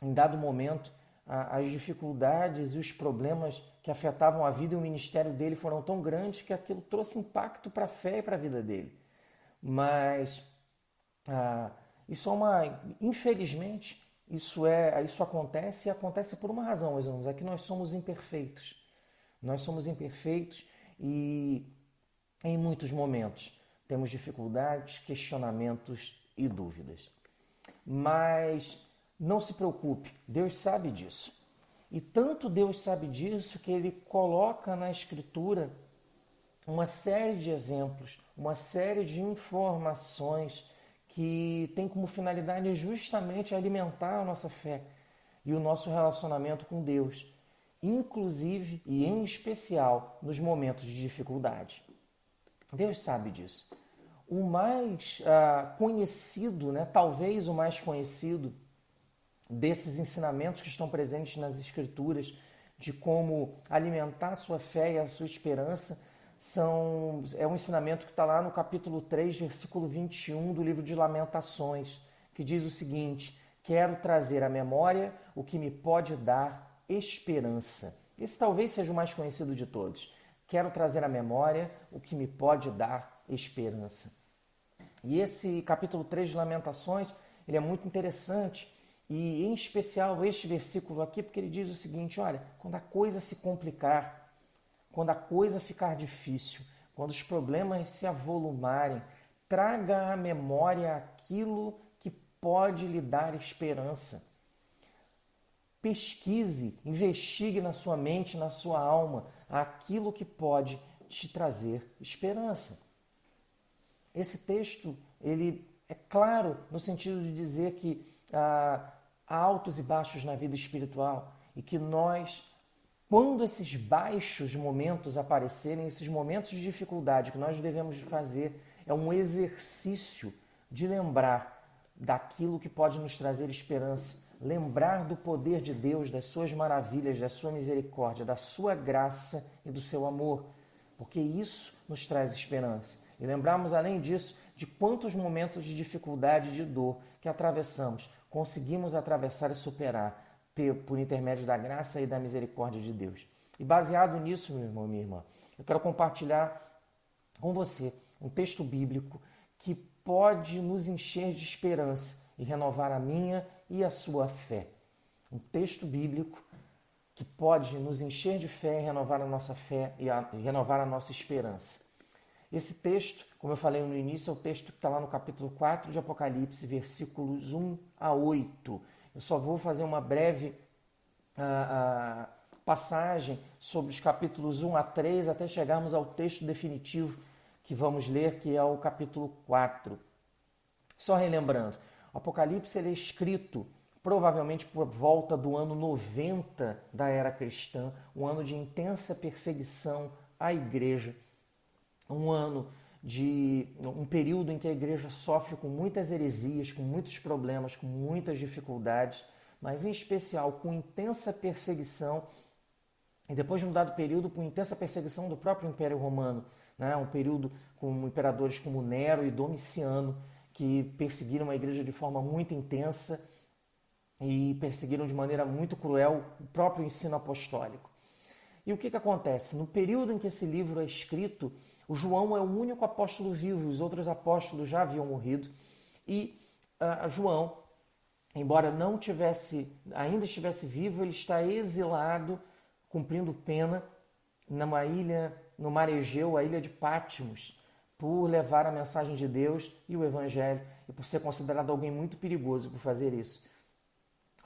Speaker 5: em dado momento as dificuldades e os problemas que afetavam a vida e o ministério dele foram tão grandes que aquilo trouxe impacto para a fé e para a vida dele. Mas isso infelizmente, isso acontece e acontece por uma razão, meus irmãos, é que nós somos imperfeitos. Nós somos imperfeitos e em muitos momentos temos dificuldades, questionamentos e dúvidas. Mas não se preocupe, Deus sabe disso. E tanto Deus sabe disso que Ele coloca na Escritura uma série de exemplos, uma série de informações que tem como finalidade justamente alimentar a nossa fé e o nosso relacionamento com Deus, inclusive e em especial nos momentos de dificuldade. Deus sabe disso. O mais conhecido, talvez o mais conhecido desses ensinamentos que estão presentes nas Escrituras de como alimentar a sua fé e a sua esperança é um ensinamento que está lá no capítulo 3, versículo 21 do livro de Lamentações, que diz o seguinte: quero trazer à memória o que me pode dar esperança. Esse talvez seja o mais conhecido de todos. Quero trazer à memória o que me pode dar esperança. E esse capítulo 3 de Lamentações, ele é muito interessante, e em especial este versículo aqui, porque ele diz o seguinte: olha, quando a coisa se complicar, quando a coisa ficar difícil, quando os problemas se avolumarem, traga à memória aquilo que pode lhe dar esperança. Pesquise, investigue na sua mente, na sua alma, aquilo que pode te trazer esperança. Esse texto, ele é claro no sentido de dizer que há altos e baixos na vida espiritual e que nós, quando esses baixos momentos aparecerem, esses momentos de dificuldade, o que nós devemos fazer é um exercício de lembrar daquilo que pode nos trazer esperança, lembrar do poder de Deus, das suas maravilhas, da sua misericórdia, da sua graça e do seu amor, porque isso nos traz esperança. E lembrarmos, além disso, de quantos momentos de dificuldade e de dor que atravessamos, conseguimos atravessar e superar por intermédio da graça e da misericórdia de Deus. E baseado nisso, meu irmão e minha irmã, eu quero compartilhar com você um texto bíblico que pode nos encher de esperança e renovar a minha e a sua fé. Um texto bíblico que pode nos encher de fé e renovar a nossa fé e renovar a nossa esperança. Esse texto, como eu falei no início, é o texto que está lá no capítulo 4 de Apocalipse, versículos 1 a 8. Eu só vou fazer uma breve passagem sobre os capítulos 1 a 3 até chegarmos ao texto definitivo que vamos ler, que é o capítulo 4. Só relembrando, o Apocalipse ele é escrito provavelmente por volta do ano 90 da era cristã, um ano de intensa perseguição à igreja, um período em que a igreja sofre com muitas heresias, com muitos problemas, com muitas dificuldades, mas em especial com intensa perseguição, e depois de um dado período com intensa perseguição do próprio Império Romano, um período com imperadores como Nero e Domiciano, que perseguiram a igreja de forma muito intensa e perseguiram de maneira muito cruel o próprio ensino apostólico. E o que acontece? No período em que esse livro é escrito, o João é o único apóstolo vivo, os outros apóstolos já haviam morrido, e João, embora ainda estivesse vivo, ele está exilado, cumprindo pena, numa ilha, no mar Egeu, a ilha de Patmos, por levar a mensagem de Deus e o Evangelho, e por ser considerado alguém muito perigoso por fazer isso.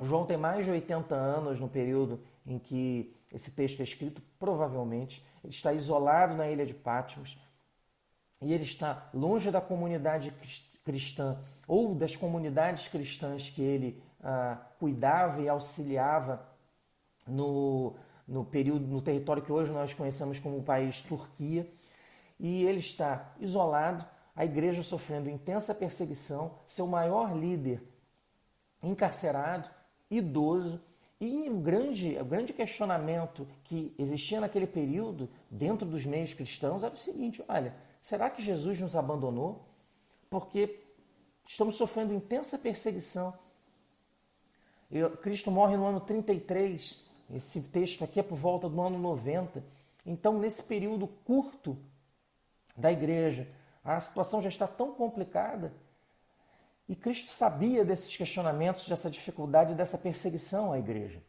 Speaker 5: João tem mais de 80 anos no período em que esse texto é escrito, provavelmente. Ele está isolado na ilha de Patmos e ele está longe da comunidade cristã ou das comunidades cristãs que ele cuidava e auxiliava no território que hoje nós conhecemos como o país Turquia. e ele está isolado, a igreja sofrendo intensa perseguição, seu maior líder encarcerado, idoso, e o grande questionamento que existia naquele período dentro dos meios cristãos era o seguinte: olha, será que Jesus nos abandonou? Porque estamos sofrendo intensa perseguição. Cristo morre no ano 33, esse texto aqui é por volta do ano 90. Então, nesse período curto da igreja, a situação já está tão complicada e Cristo sabia desses questionamentos, dessa dificuldade, dessa perseguição à igreja.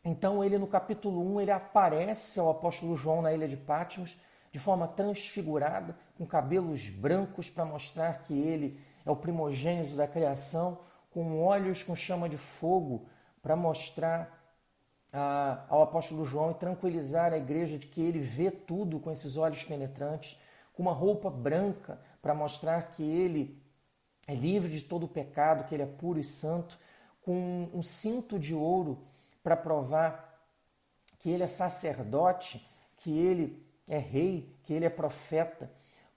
Speaker 5: Então, ele no capítulo 1, ele aparece ao apóstolo João na ilha de Patmos de forma transfigurada, com cabelos brancos para mostrar que ele é o primogênito da criação, com olhos com chama de fogo para mostrar ao apóstolo João e tranquilizar a igreja de que ele vê tudo com esses olhos penetrantes, com uma roupa branca para mostrar que ele é livre de todo o pecado, que ele é puro e santo, com um cinto de ouro para provar que ele é sacerdote, que ele é rei, que ele é profeta,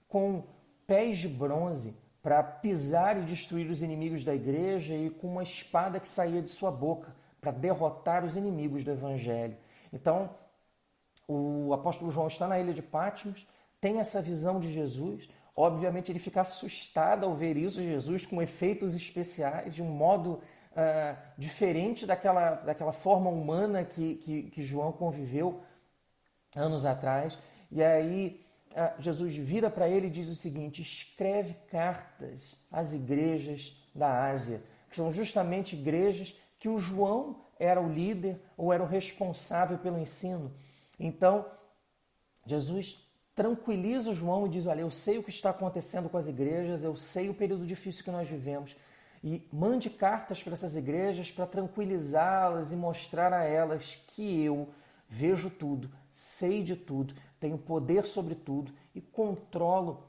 Speaker 5: com pés de bronze para pisar e destruir os inimigos da igreja e com uma espada que saía de sua boca para derrotar os inimigos do evangelho. Então, o apóstolo João está na ilha de Patmos, tem essa visão de Jesus. Obviamente ele fica assustado ao ver isso, Jesus com efeitos especiais, de um modo diferente daquela forma humana que João conviveu anos atrás. E aí Jesus vira para ele e diz o seguinte: escreve cartas às igrejas da Ásia, que são justamente igrejas que o João era o líder ou era o responsável pelo ensino. Então, Jesus tranquiliza o João e diz: olha, eu sei o que está acontecendo com as igrejas, eu sei o período difícil que nós vivemos, e mande cartas para essas igrejas para tranquilizá-las e mostrar a elas que eu vejo tudo, sei de tudo, tenho poder sobre tudo e controlo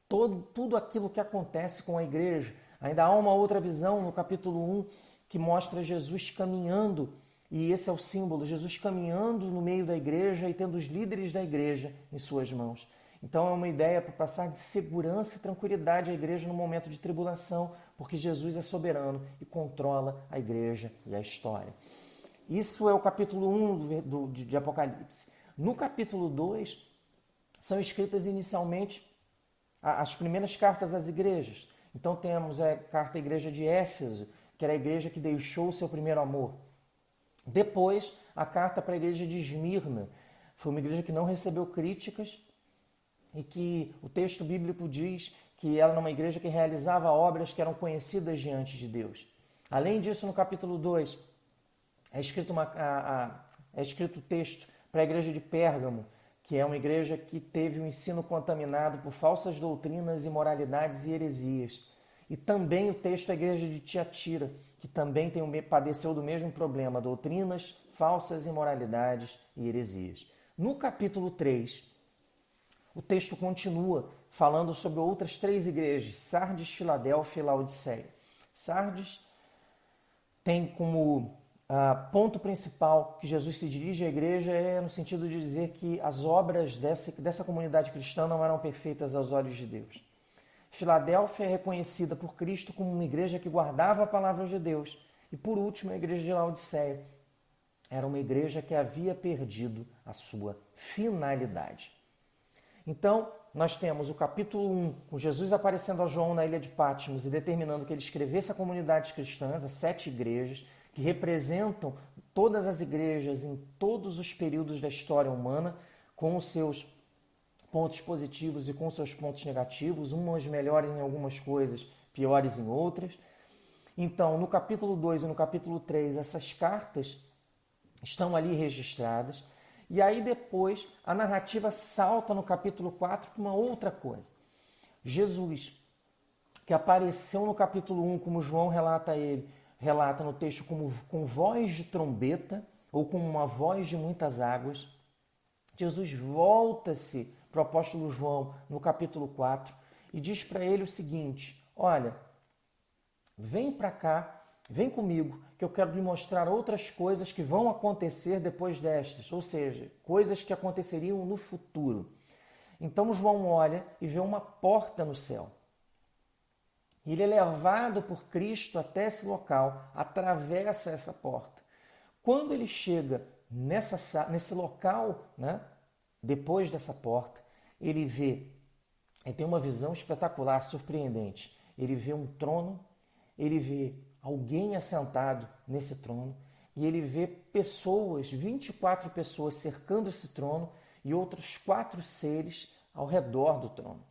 Speaker 5: tudo aquilo que acontece com a igreja. Ainda há uma outra visão no capítulo 1 que mostra Jesus caminhando, e esse é o símbolo, Jesus caminhando no meio da igreja e tendo os líderes da igreja em suas mãos. Então é uma ideia para passar de segurança e tranquilidade à igreja no momento de tribulação, porque Jesus é soberano e controla a igreja e a história. Isso é o capítulo 1 de Apocalipse. No capítulo 2, são escritas inicialmente as primeiras cartas às igrejas. Então temos a carta à igreja de Éfeso, que era a igreja que deixou o seu primeiro amor. Depois, a carta para a igreja de Esmirna. Foi uma igreja que não recebeu críticas e que o texto bíblico diz que ela era uma igreja que realizava obras que eram conhecidas diante de Deus. Além disso, no capítulo 2, é escrito o texto para a igreja de Pérgamo, que é uma igreja que teve o ensino contaminado por falsas doutrinas, imoralidades e heresias. E também o texto da igreja de Tiatira, que também padeceu do mesmo problema, doutrinas, falsas imoralidades e heresias. No capítulo 3, o texto continua falando sobre outras 3 igrejas, Sardes, Filadélfia e Laodiceia. Sardes tem como ponto principal que Jesus se dirige à igreja no sentido de dizer que as obras dessa comunidade cristã não eram perfeitas aos olhos de Deus. Filadélfia é reconhecida por Cristo como uma igreja que guardava a palavra de Deus. E por último, a igreja de Laodiceia era uma igreja que havia perdido a sua finalidade. Então, nós temos o capítulo 1, com Jesus aparecendo a João na ilha de Patmos e determinando que ele escrevesse a comunidades cristãs, as 7 igrejas, que representam todas as igrejas em todos os períodos da história humana, com os seus pontos positivos e com seus pontos negativos, umas melhores em algumas coisas, piores em outras. Então, no capítulo 2 e no capítulo 3, essas cartas estão ali registradas. E aí depois a narrativa salta no capítulo 4 para uma outra coisa. Jesus, que apareceu no capítulo 1, como João relata no texto, como com voz de trombeta ou com uma voz de muitas águas. Jesus volta-se para o apóstolo João no capítulo 4 e diz para ele o seguinte: olha, vem para cá, vem comigo, que eu quero lhe mostrar outras coisas que vão acontecer depois destas, ou seja, coisas que aconteceriam no futuro. Então João olha e vê uma porta no céu. Ele é levado por Cristo até esse local, atravessa essa porta. Quando ele chega nesse local, né, depois dessa porta, ele tem uma visão espetacular, surpreendente. Ele vê um trono, ele vê alguém assentado nesse trono, e ele vê pessoas, 24 pessoas cercando esse trono e outros 4 seres ao redor do trono.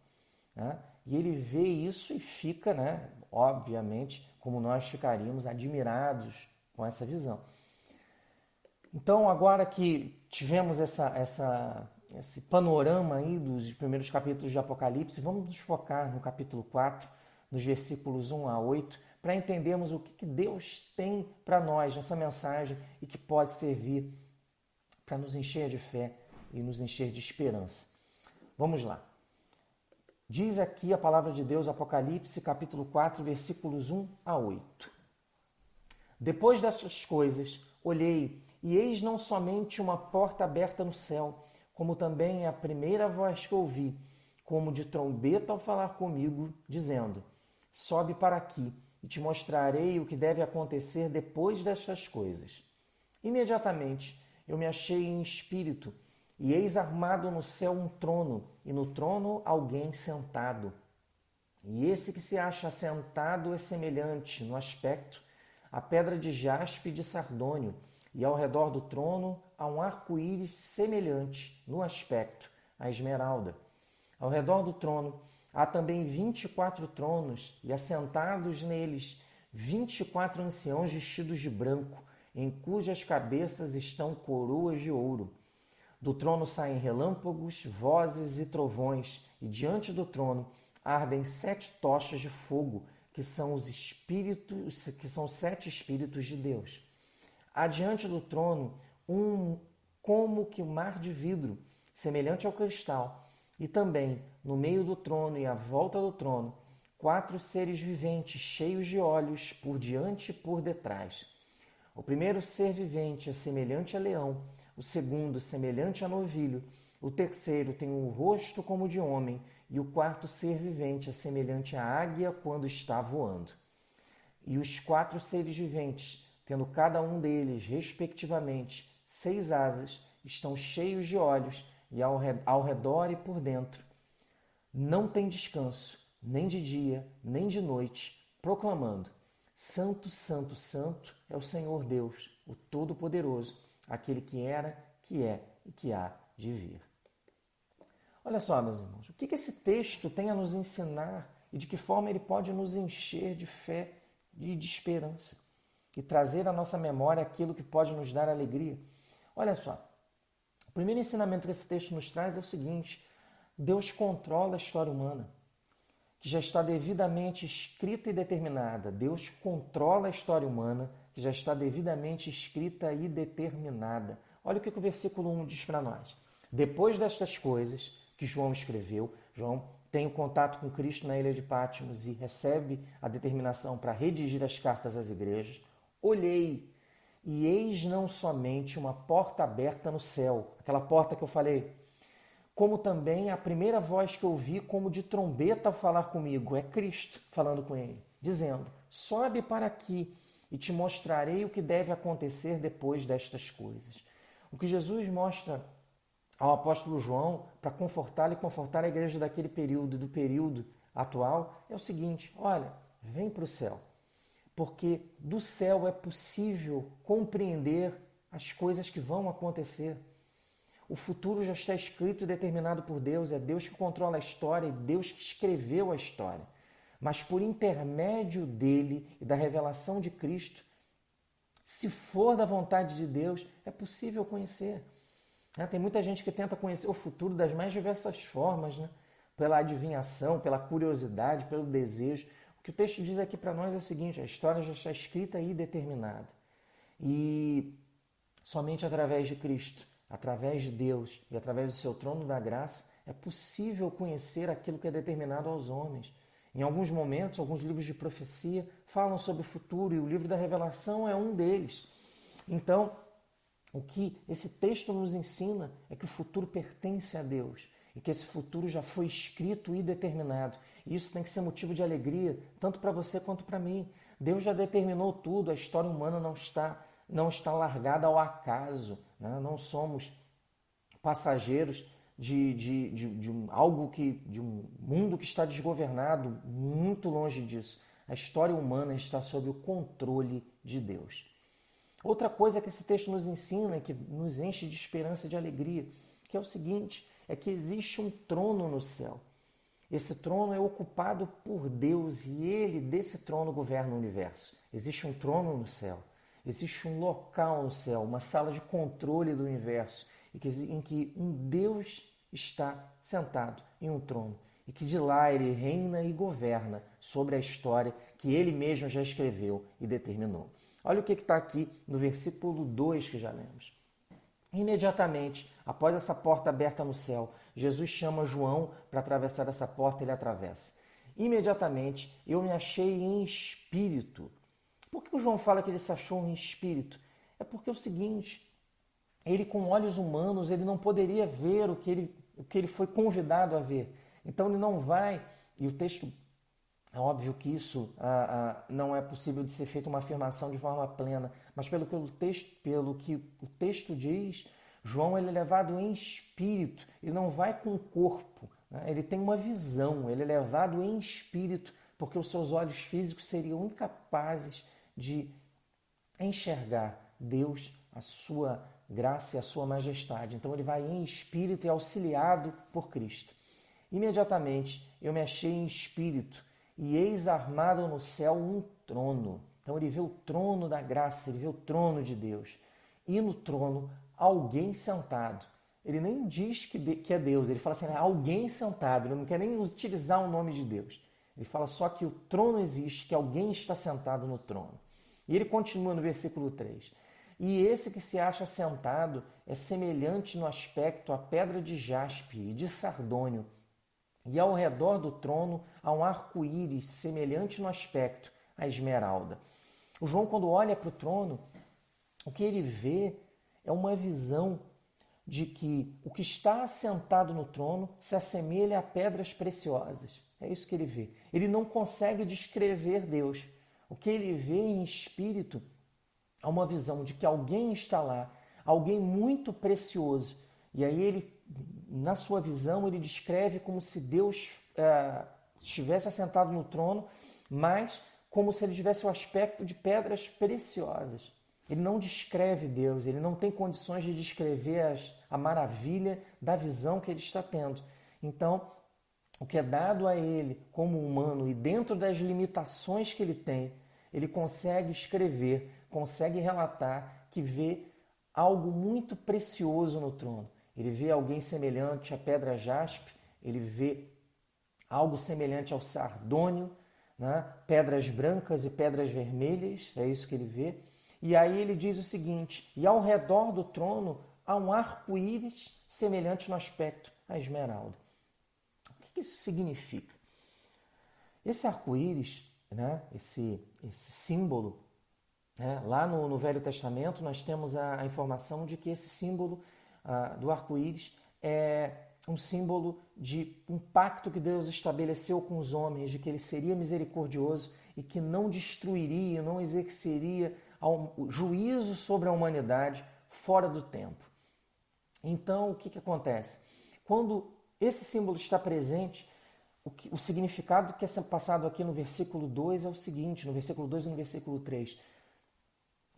Speaker 5: Né? E ele vê isso e fica, né, obviamente, como nós ficaríamos, admirados com essa visão. Então, agora que tivemos esse panorama aí dos primeiros capítulos de Apocalipse, vamos nos focar no capítulo 4, nos versículos 1 a 8, para entendermos o que Deus tem para nós nessa mensagem e que pode servir para nos encher de fé e nos encher de esperança. Vamos lá. Diz aqui a palavra de Deus, Apocalipse, capítulo 4, versículos 1 a 8. Depois dessas coisas, olhei, e eis não somente uma porta aberta no céu, como também a primeira voz que ouvi, como de trombeta ao falar comigo, dizendo: sobe para aqui, e te mostrarei o que deve acontecer depois destas coisas. Imediatamente eu me achei em espírito, e eis armado no céu um trono, e no trono alguém sentado. E esse que se acha sentado é semelhante, no aspecto, à pedra de jaspe e de sardônio, e ao redor do trono há um arco-íris semelhante, no aspecto, à esmeralda. Ao redor do trono há também 24 tronos, e assentados neles 24 anciãos vestidos de branco, em cujas cabeças estão coroas de ouro. Do trono saem relâmpagos, vozes e trovões, e diante do trono ardem 7 tochas de fogo, que são 7 espíritos de Deus. Adiante do trono, como que um mar de vidro, semelhante ao cristal, e também, no meio do trono e à volta do trono, 4 seres viventes, cheios de olhos, por diante e por detrás. O primeiro ser vivente é semelhante a leão, o segundo semelhante a novilho, o terceiro tem um rosto como de homem, e o quarto ser vivente é semelhante à águia quando está voando. E os 4 seres viventes, tendo cada um deles, respectivamente, 6 asas, estão cheios de olhos, e ao redor e por dentro. Não tem descanso, nem de dia, nem de noite, proclamando: Santo, Santo, Santo é o Senhor Deus, o Todo-Poderoso, aquele que era, que é e que há de vir. Olha só, meus irmãos, o que esse texto tem a nos ensinar e de que forma ele pode nos encher de fé e de esperança e trazer à nossa memória aquilo que pode nos dar alegria. Olha só, o primeiro ensinamento que esse texto nos traz é o seguinte: Deus controla a história humana, que já está devidamente escrita e determinada. Deus controla a história humana, que já está devidamente escrita e determinada. Olha o que o versículo 1 diz para nós. Depois destas coisas que João escreveu, João tem o contato com Cristo na ilha de Patmos e recebe a determinação para redigir as cartas às igrejas. Olhei, e eis não somente uma porta aberta no céu, aquela porta que eu falei, como também a primeira voz que eu ouvi como de trombeta ao falar comigo, é Cristo falando com ele, dizendo: sobe para aqui e te mostrarei o que deve acontecer depois destas coisas. O que Jesus mostra ao apóstolo João para confortá-lo e confortar a igreja daquele período e do período atual é o seguinte: olha, vem para o céu, porque do céu é possível compreender as coisas que vão acontecer. O futuro já está escrito e determinado por Deus, é Deus que controla a história e Deus que escreveu a história. Mas por intermédio dele e da revelação de Cristo, se for da vontade de Deus, é possível conhecer. Tem muita gente que tenta conhecer o futuro das mais diversas formas, né? Pela adivinhação, pela curiosidade, pelo desejo. O que o texto diz aqui para nós é o seguinte: a história já está escrita e determinada. E somente através de Cristo, através de Deus e através do seu trono da graça, é possível conhecer aquilo que é determinado aos homens. Em alguns momentos, alguns livros de profecia falam sobre o futuro e o livro da Revelação é um deles. Então, o que esse texto nos ensina é que o futuro pertence a Deus. e que esse futuro já foi escrito e determinado. E isso tem que ser motivo de alegria, tanto para você quanto para mim. Deus já determinou tudo, a história humana não está largada ao acaso, né? Não somos passageiros de um mundo que está desgovernado, muito longe disso. A história humana está sob o controle de Deus. Outra coisa que esse texto nos ensina, que nos enche de esperança e de alegria, que é o seguinte, é que existe um trono no céu. Esse trono é ocupado por Deus e Ele, desse trono, governa o universo. Existe um trono no céu, existe um local no céu, uma sala de controle do universo, em que um Deus está sentado em um trono e que de lá Ele reina e governa sobre a história que Ele mesmo já escreveu e determinou. Olha o que está aqui no versículo 2 que já lemos. Imediatamente, após essa porta aberta no céu, Jesus chama João para atravessar essa porta e ele atravessa. Imediatamente, eu me achei em espírito. Por que o João fala que ele se achou em espírito? É porque é o seguinte, ele com olhos humanos, ele não poderia ver o que ele foi convidado a ver. Então ele não vai, e o texto, é óbvio que isso não é possível de ser feita uma afirmação de forma plena, mas pelo que o texto diz, João ele é levado em espírito, ele não vai com o corpo, né? Ele tem uma visão, ele é levado em espírito, porque os seus olhos físicos seriam incapazes de enxergar Deus, a sua graça e a sua majestade. Então ele vai em espírito e auxiliado por Cristo. Imediatamente eu me achei em espírito e eis armado no céu um trono. Então ele vê o trono da graça, ele vê o trono de Deus. E no trono alguém sentado. Ele nem diz que é Deus, ele fala assim, alguém sentado, ele não quer nem utilizar o nome de Deus. Ele fala só que o trono existe, que alguém está sentado no trono. E ele continua no versículo 3. E esse que se acha sentado é semelhante no aspecto à pedra de jaspe e de sardônio, e ao redor do trono há um arco-íris semelhante no aspecto à esmeralda. O João, quando olha para o trono, o que ele vê é uma visão de que o que está assentado no trono se assemelha a pedras preciosas. É isso que ele vê. Ele não consegue descrever Deus. O que ele vê em espírito é uma visão de que alguém está lá, alguém muito precioso. E aí ele, na sua visão, ele descreve como se Deus estivesse assentado no trono, mas como se ele tivesse o aspecto de pedras preciosas. Ele não descreve Deus, ele não tem condições de descrever a maravilha da visão que ele está tendo. Então, o que é dado a ele como humano e dentro das limitações que ele tem, ele consegue escrever, consegue relatar que vê algo muito precioso no trono. Ele vê alguém semelhante à pedra jaspe, ele vê algo semelhante ao sardônio, né? Pedras brancas e pedras vermelhas, é isso que ele vê. E aí ele diz o seguinte, e ao redor do trono há um arco-íris semelhante no aspecto à esmeralda. O que isso significa? Esse arco-íris, né? esse símbolo, né? Lá no Velho Testamento nós temos a informação de que esse símbolo do arco-íris é um símbolo de um pacto que Deus estabeleceu com os homens, de que ele seria misericordioso e que não destruiria, não exerceria juízo sobre a humanidade fora do tempo. Então, o que acontece? Quando esse símbolo está presente, o significado que é passado aqui no versículo 2 é o seguinte, no versículo 2 e no versículo 3.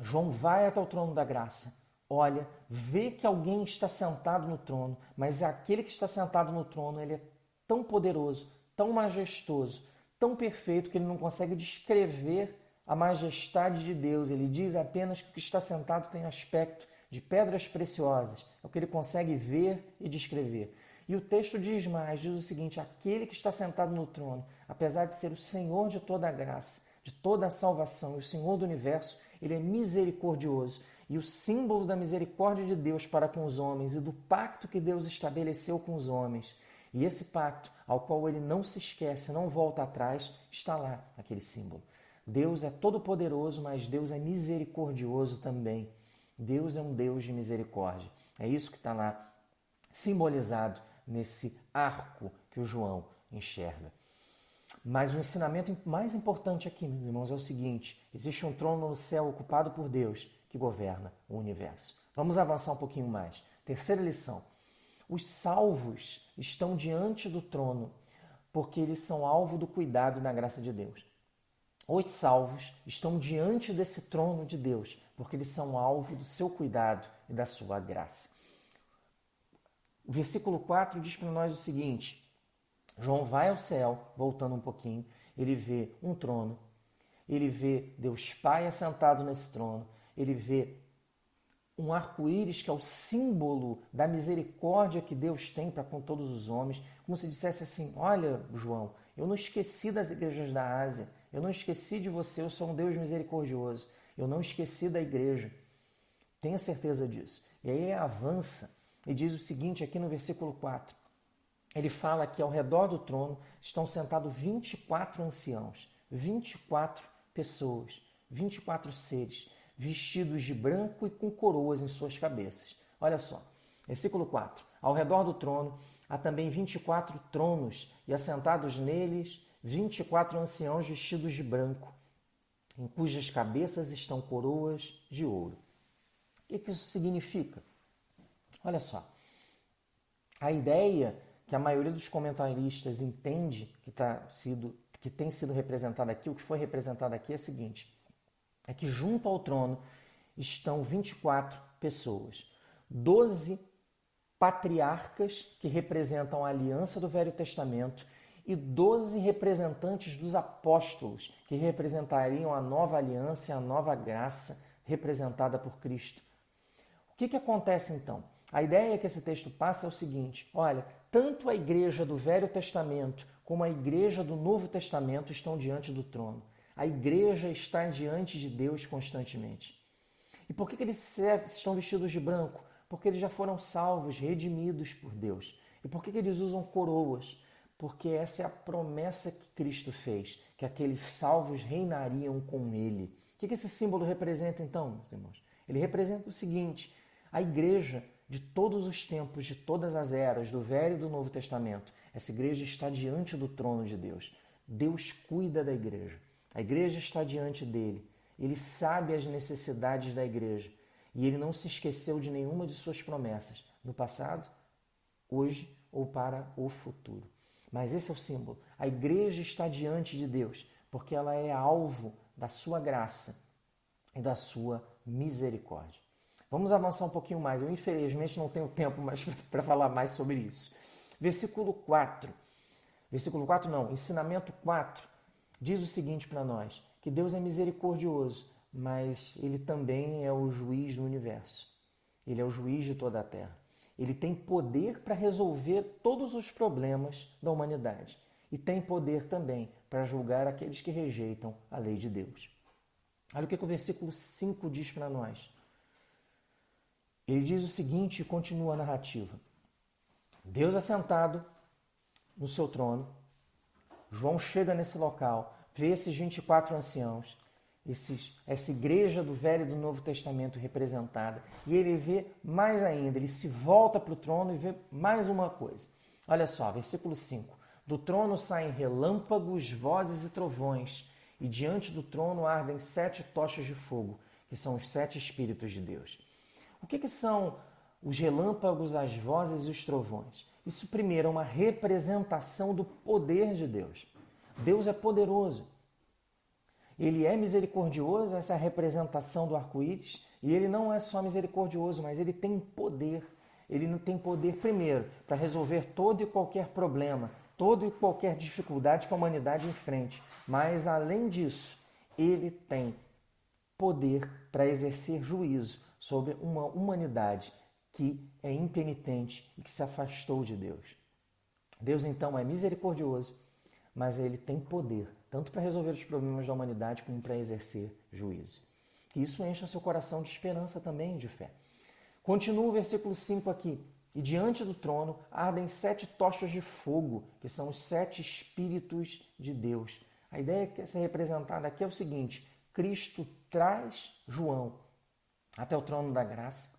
Speaker 5: João vai até o trono da graça, olha, vê que alguém está sentado no trono, mas aquele que está sentado no trono, ele é tão poderoso, tão majestoso, tão perfeito que ele não consegue descrever a majestade de Deus. Ele diz apenas que o que está sentado tem aspecto de pedras preciosas. É o que ele consegue ver e descrever. E o texto diz mais, diz o seguinte, aquele que está sentado no trono, apesar de ser o Senhor de toda a graça, de toda a salvação e o Senhor do universo, ele é misericordioso. E o símbolo da misericórdia de Deus para com os homens e do pacto que Deus estabeleceu com os homens. E esse pacto, ao qual ele não se esquece, não volta atrás, está lá, aquele símbolo. Deus é todo-poderoso, mas Deus é misericordioso também. Deus é um Deus de misericórdia. É isso que está lá simbolizado nesse arco que o João enxerga. Mas o ensinamento mais importante aqui, meus irmãos, é o seguinte: existe um trono no céu ocupado por Deus que governa o universo. Vamos avançar um pouquinho mais. Terceira lição. Os salvos estão diante do trono porque eles são alvo do cuidado e da graça de Deus. Os salvos estão diante desse trono de Deus porque eles são alvo do seu cuidado e da sua graça. O versículo 4 diz para nós o seguinte: João vai ao céu, voltando um pouquinho, ele vê um trono, ele vê Deus Pai assentado nesse trono, ele vê um arco-íris que é o símbolo da misericórdia que Deus tem para com todos os homens, como se dissesse assim: olha, João, eu não esqueci das igrejas da Ásia, eu não esqueci de você, eu sou um Deus misericordioso, eu não esqueci da igreja. Tenha certeza disso. E aí ele avança e diz o seguinte aqui no versículo 4. Ele fala que ao redor do trono estão sentados 24 anciãos, 24 pessoas, 24 seres, vestidos de branco e com coroas em suas cabeças. Olha só, versículo 4. Ao redor do trono há também 24 tronos, e assentados neles 24 anciãos vestidos de branco, em cujas cabeças estão coroas de ouro. O que isso significa? Olha só, a ideia que a maioria dos comentaristas entende que tem sido representada aqui, o que foi representado aqui é a seguinte: é que junto ao trono estão 24 pessoas, 12 patriarcas que representam a aliança do Velho Testamento e 12 representantes dos apóstolos que representariam a nova aliança e a nova graça representada por Cristo. O que acontece então? A ideia que esse texto passa é o seguinte: olha, tanto a igreja do Velho Testamento como a igreja do Novo Testamento estão diante do trono. A igreja está diante de Deus constantemente. E por que eles estão vestidos de branco? Porque eles já foram salvos, redimidos por Deus. E por que eles usam coroas? Porque essa é a promessa que Cristo fez, que aqueles salvos reinariam com Ele. O que esse símbolo representa então, meus irmãos? Ele representa o seguinte: a igreja de todos os tempos, de todas as eras, do Velho e do Novo Testamento, essa igreja está diante do trono de Deus. Deus cuida da igreja. A igreja está diante dele. Ele sabe as necessidades da igreja. E ele não se esqueceu de nenhuma de suas promessas, no passado, hoje ou para o futuro. Mas esse é o símbolo. A igreja está diante de Deus, porque ela é alvo da sua graça e da sua misericórdia. Vamos avançar um pouquinho mais. Eu, infelizmente, não tenho tempo mais para falar mais sobre isso. Versículo 4. Versículo 4 não, ensinamento 4. Diz o seguinte para nós: que Deus é misericordioso, mas Ele também é o juiz do universo. Ele é o juiz de toda a terra. Ele tem poder para resolver todos os problemas da humanidade. E tem poder também para julgar aqueles que rejeitam a lei de Deus. Olha o que o versículo 5 diz para nós. Ele diz o seguinte e continua a narrativa. Deus assentado no seu trono, João chega nesse local, vê esses 24 anciãos, essa igreja do Velho e do Novo Testamento representada, e ele vê mais ainda, ele se volta para o trono e vê mais uma coisa. Olha só, versículo 5. Do trono saem relâmpagos, vozes e trovões, e diante do trono ardem 7 tochas de fogo, que são os 7 Espíritos de Deus. O que são os relâmpagos, as vozes e os trovões? Isso, primeiro, é uma representação do poder de Deus. Deus é poderoso. Ele é misericordioso, essa é a representação do arco-íris, e ele não é só misericordioso, mas ele tem poder. Ele tem poder, primeiro, para resolver todo e qualquer problema, toda e qualquer dificuldade que a humanidade enfrente. Mas, além disso, ele tem poder para exercer juízo sobre uma humanidade que é impenitente e que se afastou de Deus. Deus, então, é misericordioso, mas ele tem poder, tanto para resolver os problemas da humanidade como para exercer juízo. E isso enche o seu coração de esperança também e de fé. Continua o versículo 5 aqui. E diante do trono ardem 7 tochas de fogo, que são os 7 Espíritos de Deus. A ideia que quer ser representada aqui é o seguinte: Cristo traz João até o trono da graça.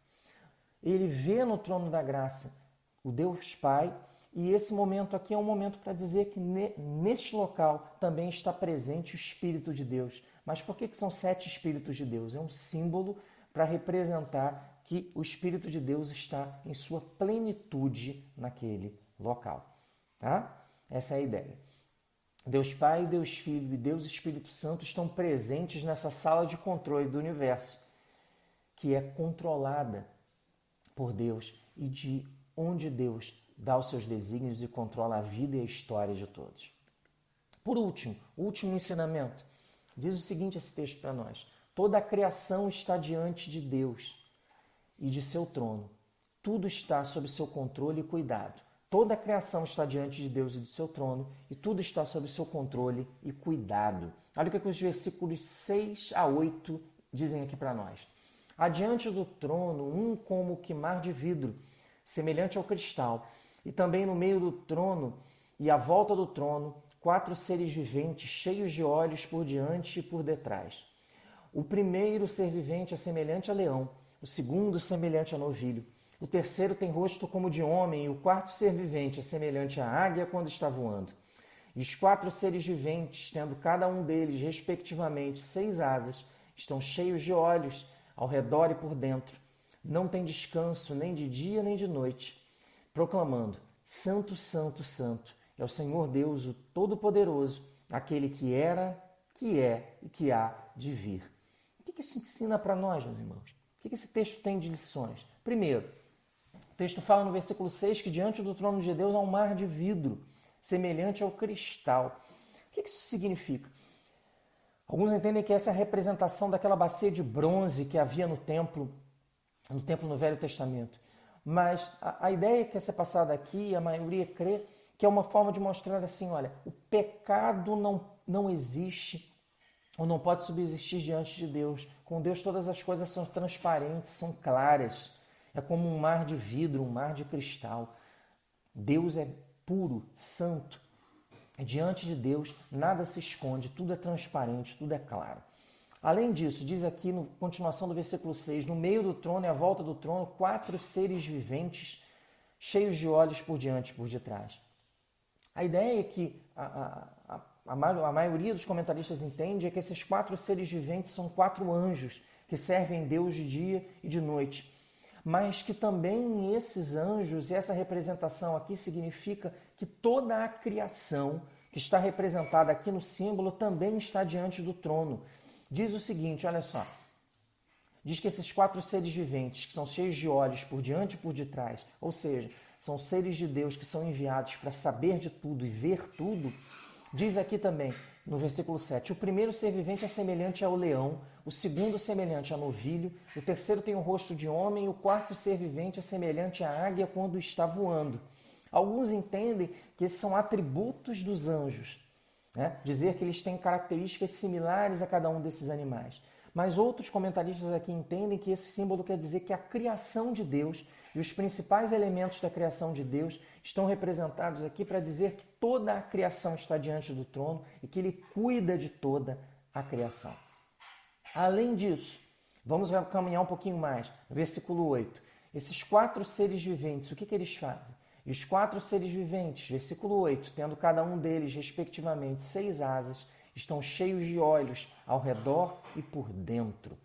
Speaker 5: Ele vê no trono da graça o Deus Pai E esse momento aqui é um momento para dizer que neste local também está presente o Espírito de Deus. Mas por que são 7 Espíritos de Deus? É um símbolo para representar que o Espírito de Deus está em sua plenitude naquele local. Tá? Essa é a ideia. Deus Pai, Deus Filho e Deus Espírito Santo estão presentes nessa sala de controle do universo, que é controlada por Deus e de onde Deus dá os seus desígnios e controla a vida e a história de todos. Por último, o último ensinamento, diz o seguinte esse texto para nós: toda a criação está diante de Deus e de seu trono. Tudo está sob seu controle e cuidado. Toda a criação está diante de Deus e do seu trono e tudo está sob seu controle e cuidado. Olha o que os versículos 6 a 8 dizem aqui para nós. Adiante do trono, um como que mar de vidro, semelhante ao cristal, e também no meio do trono e à volta do trono, 4 seres viventes, cheios de olhos por diante e por detrás. O primeiro ser vivente é semelhante a leão, o segundo semelhante a novilho. O terceiro tem rosto como de homem, e o quarto ser vivente é semelhante à águia quando está voando. E os 4 seres viventes, tendo cada um deles, respectivamente, 6 asas, estão cheios de olhos ao redor e por dentro. Não tem descanso nem de dia nem de noite, proclamando: Santo, Santo, Santo é o Senhor Deus, o Todo-Poderoso, aquele que era, que é e que há de vir. O que isso ensina para nós, meus irmãos? O que esse texto tem de lições? Primeiro, o texto fala no versículo 6 que diante do trono de Deus há um mar de vidro, semelhante ao cristal. O que isso significa? Alguns entendem que essa é a representação daquela bacia de bronze que havia no templo no Velho Testamento. Mas a ideia que essa é passada aqui, a maioria crê que é uma forma de mostrar assim, olha, o pecado não existe ou não pode subsistir diante de Deus. Com Deus todas as coisas são transparentes, são claras. É como um mar de vidro, um mar de cristal. Deus é puro, santo. Diante de Deus nada se esconde, tudo é transparente, tudo é claro. Além disso, diz aqui, na continuação do versículo 6, no meio do trono e à volta do trono, 4 seres viventes, cheios de olhos por diante e por detrás. A ideia é que a maioria dos comentaristas entende é que esses 4 seres viventes são 4 anjos que servem Deus de dia e de noite. Mas que também esses anjos, e essa representação aqui significa que toda a criação que está representada aqui no símbolo também está diante do trono. Diz o seguinte, olha só, diz que esses 4 seres viventes, que são cheios de olhos por diante e por detrás, ou seja, são seres de Deus que são enviados para saber de tudo e ver tudo, diz aqui também, no versículo 7, o primeiro ser vivente é semelhante ao leão, o segundo semelhante a novilho, o terceiro tem o rosto de homem, e o quarto ser vivente é semelhante à águia quando está voando. Alguns entendem que esses são atributos dos anjos, né? Dizer que eles têm características similares a cada um desses animais. Mas outros comentaristas aqui entendem que esse símbolo quer dizer que a criação de Deus e os principais elementos da criação de Deus estão representados aqui para dizer que toda a criação está diante do trono e que Ele cuida de toda a criação. Além disso, vamos caminhar um pouquinho mais. Versículo 8. Esses 4 seres viventes, o que eles fazem? E os 4 seres viventes, versículo 8, tendo cada um deles, respectivamente, 6 asas, estão cheios de olhos ao redor e por dentro.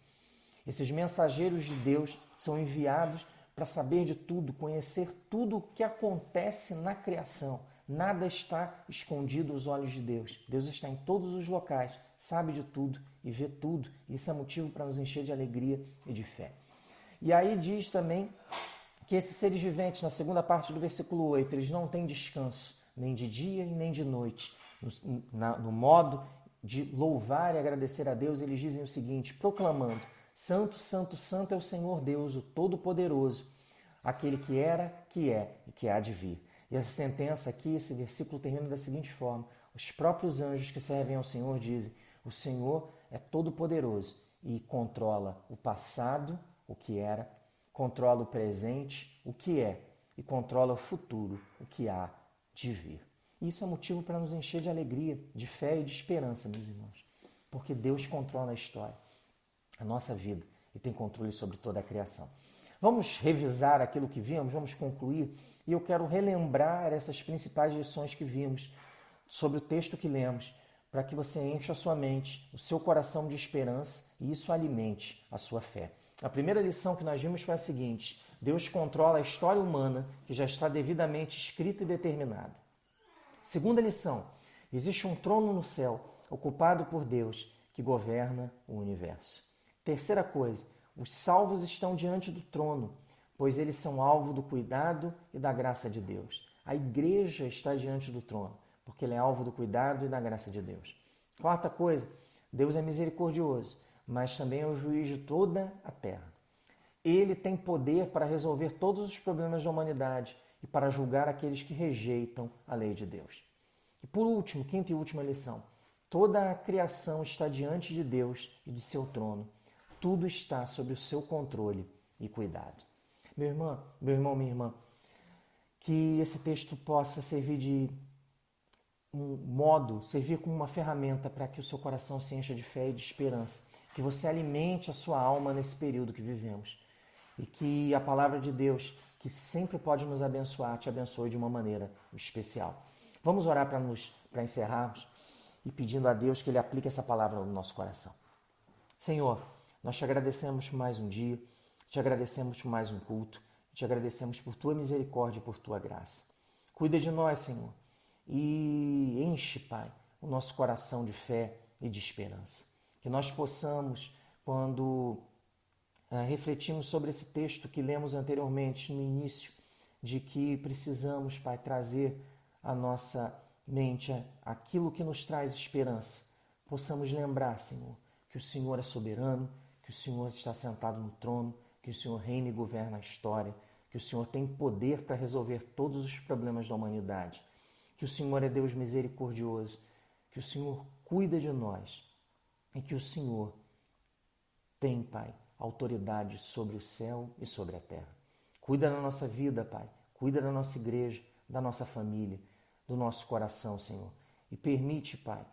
Speaker 5: Esses mensageiros de Deus são enviados para saber de tudo, conhecer tudo o que acontece na criação. Nada está escondido aos olhos de Deus. Deus está em todos os locais, sabe de tudo e vê tudo. Isso é motivo para nos encher de alegria e de fé. E aí diz também que esses seres viventes, na segunda parte do versículo 8, eles não têm descanso, nem de dia e nem de noite. No modo de louvar e agradecer a Deus, eles dizem o seguinte, proclamando: Santo, Santo, Santo é o Senhor Deus, o Todo-Poderoso, aquele que era, que é e que há de vir. E essa sentença aqui, esse versículo termina da seguinte forma: os próprios anjos que servem ao Senhor dizem: o Senhor é todo-poderoso e controla o passado, o que era, controla o presente, o que é, e controla o futuro, o que há de vir. Isso é motivo para nos encher de alegria, de fé e de esperança, meus irmãos, porque Deus controla a história, a nossa vida, e tem controle sobre toda a criação. Vamos revisar aquilo que vimos, vamos concluir. E eu quero relembrar essas principais lições que vimos sobre o texto que lemos, para que você encha a sua mente, o seu coração de esperança e isso alimente a sua fé. A primeira lição que nós vimos foi a seguinte: Deus controla a história humana que já está devidamente escrita e determinada. Segunda lição: existe um trono no céu, ocupado por Deus, que governa o universo. Terceira coisa: os salvos estão diante do trono, pois eles são alvo do cuidado e da graça de Deus. A igreja está diante do trono, porque ele é alvo do cuidado e da graça de Deus. Quarta coisa: Deus é misericordioso, mas também é o juiz de toda a terra. Ele tem poder para resolver todos os problemas da humanidade e para julgar aqueles que rejeitam a lei de Deus. E por último, quinta e última lição: toda a criação está diante de Deus e de seu trono. Tudo está sob o seu controle e cuidado. Meu irmão, minha irmã, que esse texto possa servir de servir como uma ferramenta para que o seu coração se encha de fé e de esperança, que você alimente a sua alma nesse período que vivemos e que a palavra de Deus, que sempre pode nos abençoar, te abençoe de uma maneira especial. Vamos orar para encerrarmos e pedindo a Deus que Ele aplique essa palavra no nosso coração. Senhor, nós te agradecemos por mais um dia, te agradecemos por mais um culto, te agradecemos por Tua misericórdia e por Tua graça. Cuida de nós, Senhor, e enche, Pai, o nosso coração de fé e de esperança. Que nós possamos, quando refletimos sobre esse texto que lemos anteriormente no início, de que precisamos, Pai, trazer à nossa mente aquilo que nos traz esperança, possamos lembrar, Senhor, que o Senhor é soberano, que o Senhor está sentado no trono, que o Senhor reina e governa a história, que o Senhor tem poder para resolver todos os problemas da humanidade, que o Senhor é Deus misericordioso, que o Senhor cuida de nós e que o Senhor tem, Pai, autoridade sobre o céu e sobre a terra. Cuida da nossa vida, Pai, cuida da nossa igreja, da nossa família, do nosso coração, Senhor. E permite, Pai,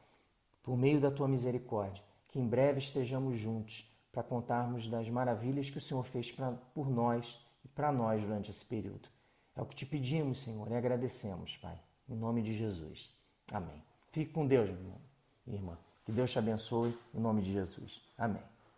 Speaker 5: por meio da Tua misericórdia, que em breve estejamos juntos para contarmos das maravilhas que o Senhor fez por nós e para nós durante esse período. É o que te pedimos, Senhor, e agradecemos, Pai, em nome de Jesus. Amém. Fique com Deus, meu irmão e irmã. Que Deus te abençoe, em nome de Jesus. Amém.